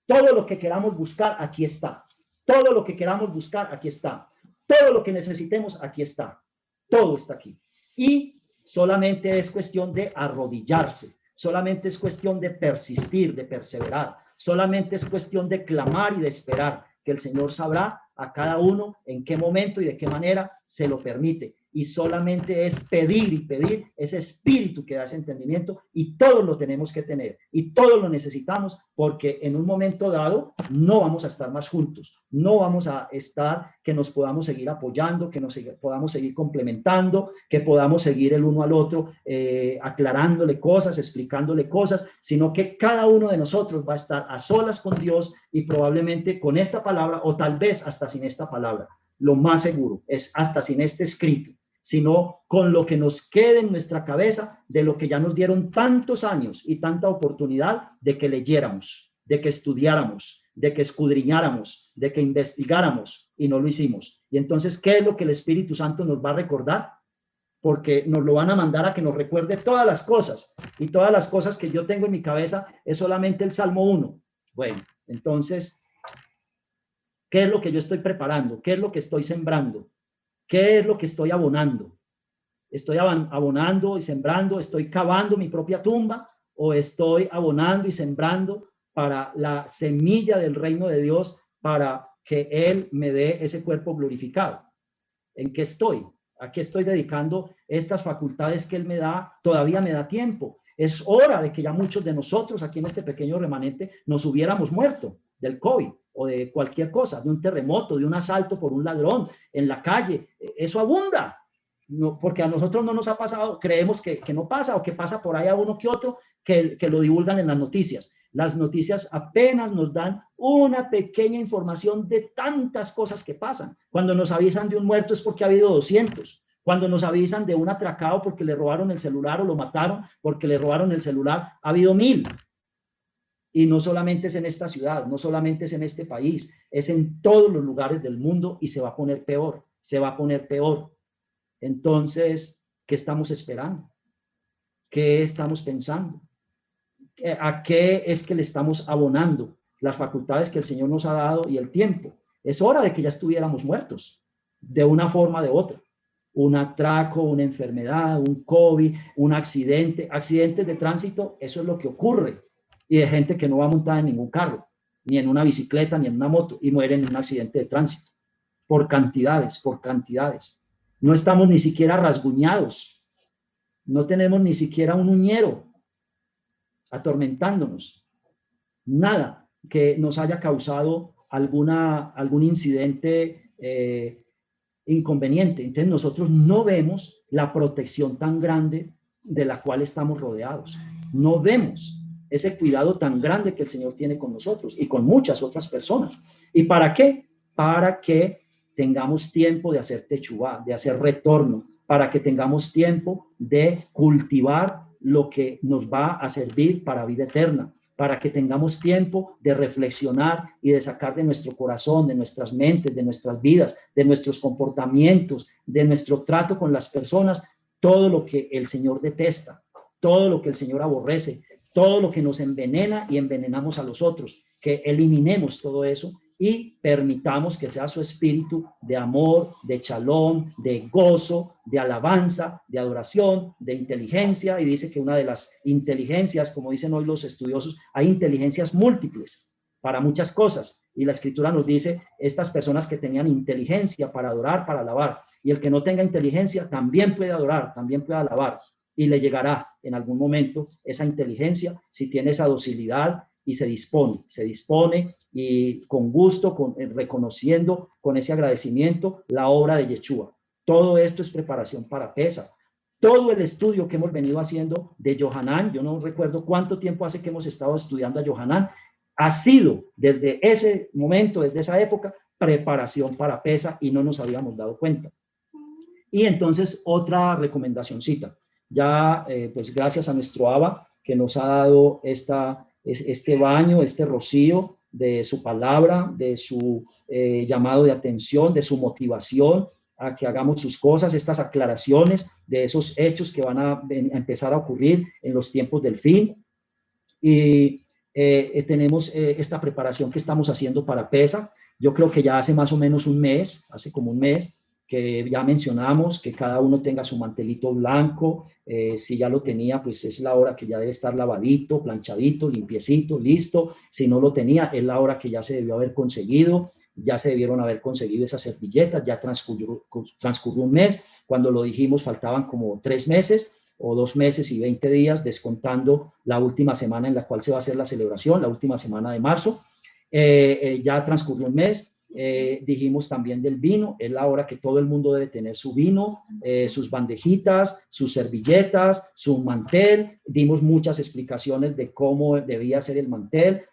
Todo lo que queramos buscar, aquí está. Todo lo que queramos buscar, aquí está. Todo lo que necesitemos, aquí está. Todo está aquí. Y solamente es cuestión de arrodillarse. Solamente es cuestión de persistir, de perseverar. Solamente es cuestión de clamar y de esperar que el Señor sabrá a cada uno en qué momento y de qué manera se lo permite. y solamente es pedir y pedir ese espíritu que da ese entendimiento, y todos lo tenemos que tener y todos lo necesitamos, porque en un momento dado no vamos a estar más juntos, no vamos a estar que nos podamos seguir apoyando, que nos podamos seguir complementando, que podamos seguir el uno al otro aclarándole cosas, explicándole cosas, sino que cada uno de nosotros va a estar a solas con Dios, y probablemente con esta palabra, o tal vez hasta sin esta palabra. Lo más seguro es hasta sin este escrito, sino con lo que nos quede en nuestra cabeza de lo que ya nos dieron tantos años y tanta oportunidad de que leyéramos, de que estudiáramos, de que escudriñáramos, de que investigáramos, y no lo hicimos. Y entonces, ¿qué es lo que el Espíritu Santo nos va a recordar? Porque nos lo van a mandar a que nos recuerde todas las cosas, y todas las cosas que yo tengo en mi cabeza es solamente el Salmo 1. Bueno, entonces, ¿qué es lo que yo estoy preparando? ¿Qué es lo que estoy sembrando? ¿Qué es lo que estoy abonando? ¿Estoy abonando y sembrando? ¿Estoy cavando mi propia tumba? ¿O estoy abonando y sembrando para la semilla del reino de Dios, para que Él me dé ese cuerpo glorificado? ¿En qué estoy? ¿A qué estoy dedicando estas facultades que Él me da? Todavía me da tiempo. Es hora de que ya muchos de nosotros aquí en este pequeño remanente nos hubiéramos muerto del COVID o de cualquier cosa, de un terremoto, de un asalto por un ladrón en la calle. Eso abunda, no, porque a nosotros no nos ha pasado, creemos que no pasa, o que pasa por ahí a uno que otro, que lo divulgan en las noticias. Las noticias apenas nos dan una pequeña información de tantas cosas que pasan. Cuando nos avisan de un muerto es porque ha habido 200. Cuando nos avisan de un atracado porque le robaron el celular, o lo mataron porque le robaron el celular, ha habido 1000. Y no solamente es en esta ciudad, no solamente es en este país, es en todos los lugares del mundo, y se va a poner peor, se va a poner peor. Entonces, ¿qué estamos esperando? ¿Qué estamos pensando? ¿A qué es que le estamos abonando las facultades que el Señor nos ha dado y el tiempo? Es hora de que ya estuviéramos muertos, de una forma o de otra. Un atraco, una enfermedad, un COVID, un accidente, accidentes de tránsito, eso es lo que ocurre. Y de gente que no va montada en ningún carro, ni en una bicicleta, ni en una moto, y mueren en un accidente de tránsito. Por cantidades, por cantidades. No estamos ni siquiera rasguñados. No tenemos ni siquiera un uñero atormentándonos. Nada que nos haya causado algún incidente inconveniente. Entonces nosotros no vemos la protección tan grande de la cual estamos rodeados. No vemos ese cuidado tan grande que el Señor tiene con nosotros y con muchas otras personas. ¿Y para qué? Para que tengamos tiempo de hacer techubá, de hacer retorno, para que tengamos tiempo de cultivar lo que nos va a servir para vida eterna, para que tengamos tiempo de reflexionar y de sacar de nuestro corazón, de nuestras mentes, de nuestras vidas, de nuestros comportamientos, de nuestro trato con las personas, todo lo que el Señor detesta, todo lo que el Señor aborrece, todo lo que nos envenena y envenenamos a los otros, que eliminemos todo eso y permitamos que sea su espíritu de amor, de shalom, de gozo, de alabanza, de adoración, de inteligencia. Y dice que una de las inteligencias, como dicen hoy los estudiosos, hay inteligencias múltiples para muchas cosas. Y la Escritura nos dice, estas personas que tenían inteligencia para adorar, para alabar, y el que no tenga inteligencia también puede adorar, también puede alabar, y le llegará en algún momento esa inteligencia si tiene esa docilidad y se dispone y con gusto, reconociendo con ese agradecimiento la obra de Yeshua. Todo esto es preparación para Pesaj. Todo el estudio que hemos venido haciendo de Yohanan, yo no recuerdo cuánto tiempo hace que hemos estado estudiando a Yohanan, ha sido desde ese momento, desde esa época, preparación para Pesaj, y no nos habíamos dado cuenta. Y entonces otra recomendacióncita. Ya, pues gracias a nuestro Abba que nos ha dado este baño, este rocío de su palabra, de su llamado de atención, de su motivación a que hagamos sus cosas, estas aclaraciones de esos hechos que van a empezar a ocurrir en los tiempos del fin. Y tenemos esta preparación que estamos haciendo para Pesaj. Yo creo que ya hace más o menos un mes, hace como un mes, que ya mencionamos que cada uno tenga su mantelito blanco. Si ya lo tenía, pues es la hora que ya debe estar lavadito, planchadito, limpiecito, listo. Si no lo tenía, es la hora que ya se debió haber conseguido. ya se debieron haber conseguido esas servilletas, ya transcurrió un mes, cuando lo dijimos faltaban como 3 meses o 2 meses y 20 días, descontando la última semana en la cual se va a hacer la celebración, la última semana de marzo. Ya transcurrió un mes. Dijimos también del vino, es la hora que todo el mundo debe tener su vino, sus bandejitas, sus servilletas, su mantel. Dimos muchas explicaciones de cómo debía ser el mantel,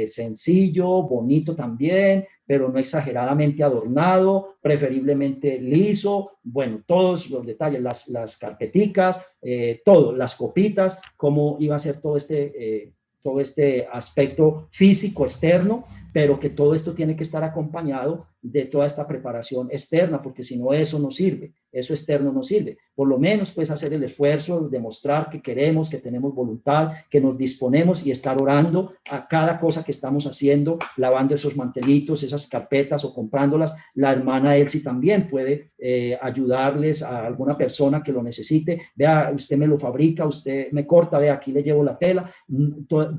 sencillo, bonito también, pero no exageradamente adornado, preferiblemente liso. Bueno, todos los detalles, las carpeticas, todo, las copitas, cómo iba a ser todo este aspecto físico externo, pero que todo esto tiene que estar acompañado de toda esta preparación externa, porque si no, eso no sirve, eso externo no sirve. Por lo menos, pues, hacer el esfuerzo, demostrar que queremos, que tenemos voluntad, que nos disponemos y estar orando a cada cosa que estamos haciendo, lavando esos mantelitos, esas carpetas o comprándolas. La hermana Elsie también puede ayudarles a alguna persona que lo necesite. Vea, usted me lo fabrica, usted me corta, vea, aquí le llevo la tela.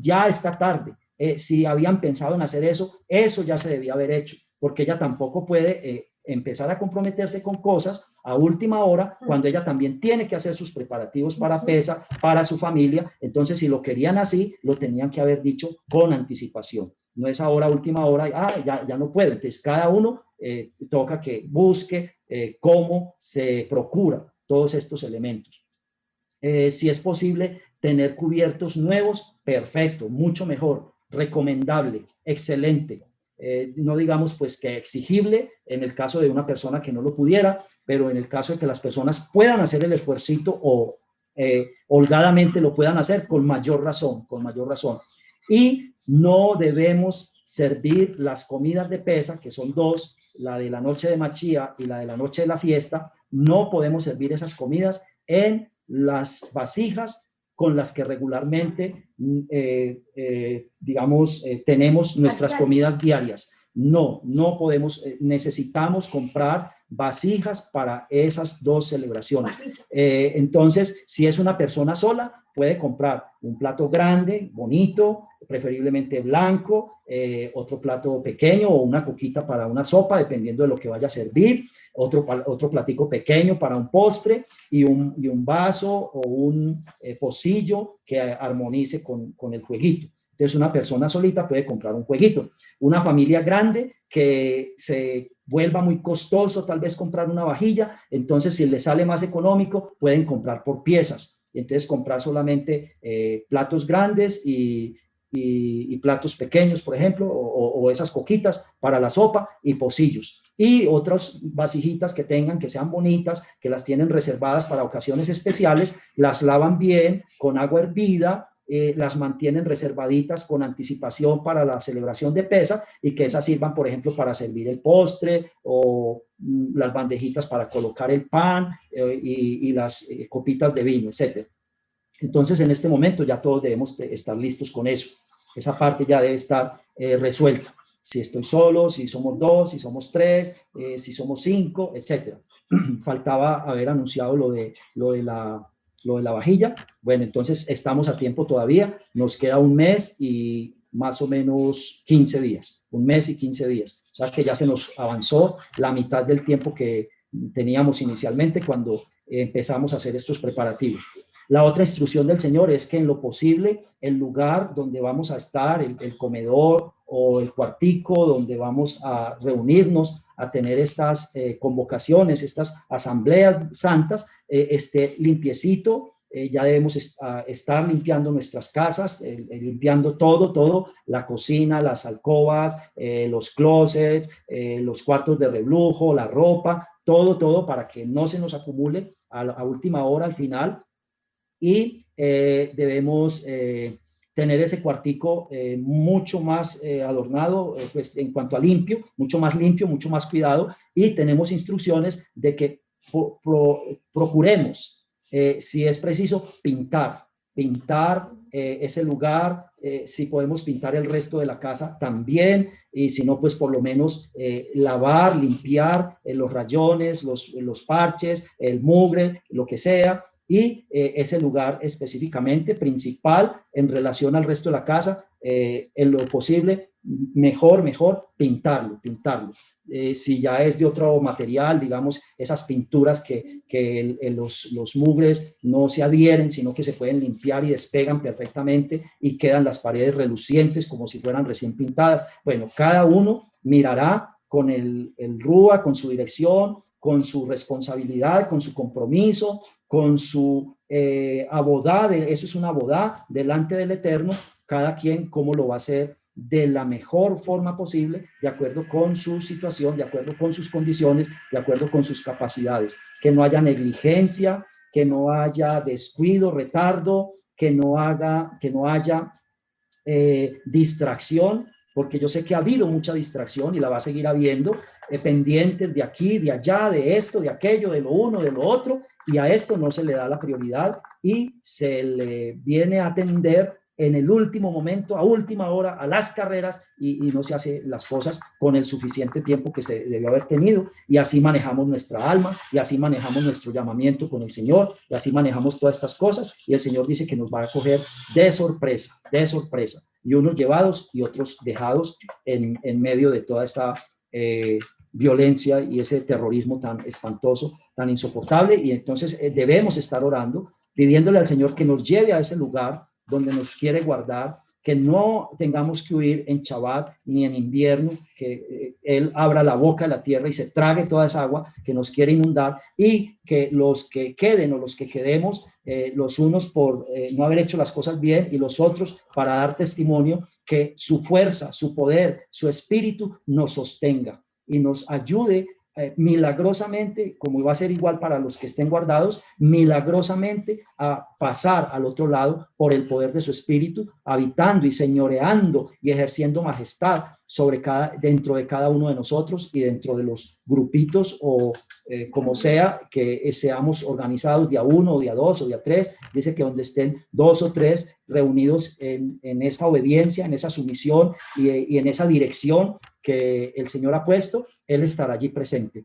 Ya está tarde. Si habían pensado en hacer eso, eso ya se debía haber hecho, porque ella tampoco puede empezar a comprometerse con cosas a última hora, cuando ella también tiene que hacer sus preparativos para PESA, para su familia. Entonces, si lo querían así, lo tenían que haber dicho con anticipación. No es ahora, última hora, ya no puedo. Entonces, cada uno toca que busque cómo se procura todos estos elementos. Si es posible tener cubiertos nuevos, perfecto, mucho mejor. Recomendable, excelente. No digamos pues que exigible en el caso de una persona que no lo pudiera, pero en el caso de que las personas puedan hacer el esfuercito o holgadamente lo puedan hacer, con mayor razón, con mayor razón. Y no debemos servir las comidas de PESA, que son 2, la de la noche de Machía y la de la noche de la fiesta. No podemos servir esas comidas en las vasijas con las que regularmente, tenemos nuestras comidas diarias. No podemos, necesitamos comprar vasijas para esas 2 celebraciones. Entonces, si es una persona sola, puede comprar un plato grande, bonito, preferiblemente blanco, otro plato pequeño o una coquita para una sopa, dependiendo de lo que vaya a servir, otro platico pequeño para un postre y un vaso o un pocillo que armonice con el jueguito. Entonces, una persona solita puede comprar un jueguito. Una familia grande que se vuelva muy costoso tal vez comprar una vajilla, entonces si les sale más económico, pueden comprar por piezas. Entonces, comprar solamente platos grandes y platos pequeños, por ejemplo, o esas coquitas para la sopa y pocillos. Y otras vasijitas que tengan, que sean bonitas, que las tienen reservadas para ocasiones especiales, las lavan bien con agua hervida, las mantienen reservaditas con anticipación para la celebración de PESA, y que esas sirvan, por ejemplo, para servir el postre o las bandejitas para colocar el pan y las copitas de vino, etc. Entonces, en este momento ya todos debemos estar listos con eso. Esa parte ya debe estar resuelta. Si estoy solo, si somos 2, si somos 3, si somos 5, etc. Faltaba haber anunciado lo de la vajilla. Bueno, entonces estamos a tiempo todavía. Nos queda un mes y más o menos 15 días. Un mes y 15 días. O sea que ya se nos avanzó la mitad del tiempo que teníamos inicialmente cuando empezamos a hacer estos preparativos. La otra instrucción del Señor es que en lo posible el lugar donde vamos a estar, el comedor o el cuartico donde vamos a reunirnos, a tener estas convocaciones, estas asambleas santas, esté limpiecito. Ya debemos estar limpiando nuestras casas, limpiando todo, la cocina, las alcobas, los closets, los cuartos de reblujo, la ropa, todo para que no se nos acumule a última hora, al final. Y debemos tener ese cuartico mucho más adornado, pues en cuanto a limpio, mucho más cuidado, y tenemos instrucciones de que procuremos, si es preciso, pintar ese lugar, si podemos pintar el resto de la casa también, y si no, pues por lo menos lavar, limpiar los rayones, los parches, el mugre, lo que sea. Y ese lugar específicamente principal en relación al resto de la casa, en lo posible, mejor pintarlo. Si ya es de otro material, digamos, esas pinturas que los mugres no se adhieren, sino que se pueden limpiar y despegan perfectamente y quedan las paredes relucientes como si fueran recién pintadas. Bueno, cada uno mirará con el RUA, con su dirección, con su responsabilidad, con su compromiso, con su abodá, eso es una abodá delante del Eterno, cada quien cómo lo va a hacer de la mejor forma posible, de acuerdo con su situación, de acuerdo con sus condiciones, de acuerdo con sus capacidades. Que no haya negligencia, que no haya descuido, retardo, que no haya distracción, porque yo sé que ha habido mucha distracción y la va a seguir habiendo, pendientes de aquí, de allá, de esto, de aquello, de lo uno, de lo otro, y a esto no se le da la prioridad y se le viene a atender en el último momento, a última hora, a las carreras, y no se hace las cosas con el suficiente tiempo que se debió haber tenido, y así manejamos nuestra alma, y así manejamos nuestro llamamiento con el Señor, y así manejamos todas estas cosas, y el Señor dice que nos va a coger de sorpresa, y unos llevados y otros dejados en medio de toda esta violencia y ese terrorismo tan espantoso, tan insoportable, y entonces debemos estar orando, pidiéndole al Señor que nos lleve a ese lugar donde nos quiere guardar, que no tengamos que huir en Shabbat ni en invierno, que Él abra la boca de la tierra y se trague toda esa agua que nos quiere inundar, y que los que queden o los que quedemos, los unos por no haber hecho las cosas bien y los otros para dar testimonio, que su fuerza, su poder, su espíritu nos sostenga y nos ayude milagrosamente, como va a ser igual para los que estén guardados, milagrosamente a pasar al otro lado por el poder de su espíritu, habitando y señoreando y ejerciendo majestad sobre dentro de cada uno de nosotros y dentro de los grupitos o como sea que seamos organizados de a uno o de a dos o de a tres. Dice que donde estén dos o tres reunidos en esa obediencia, en esa sumisión y en esa dirección que el Señor ha puesto, Él estará allí presente.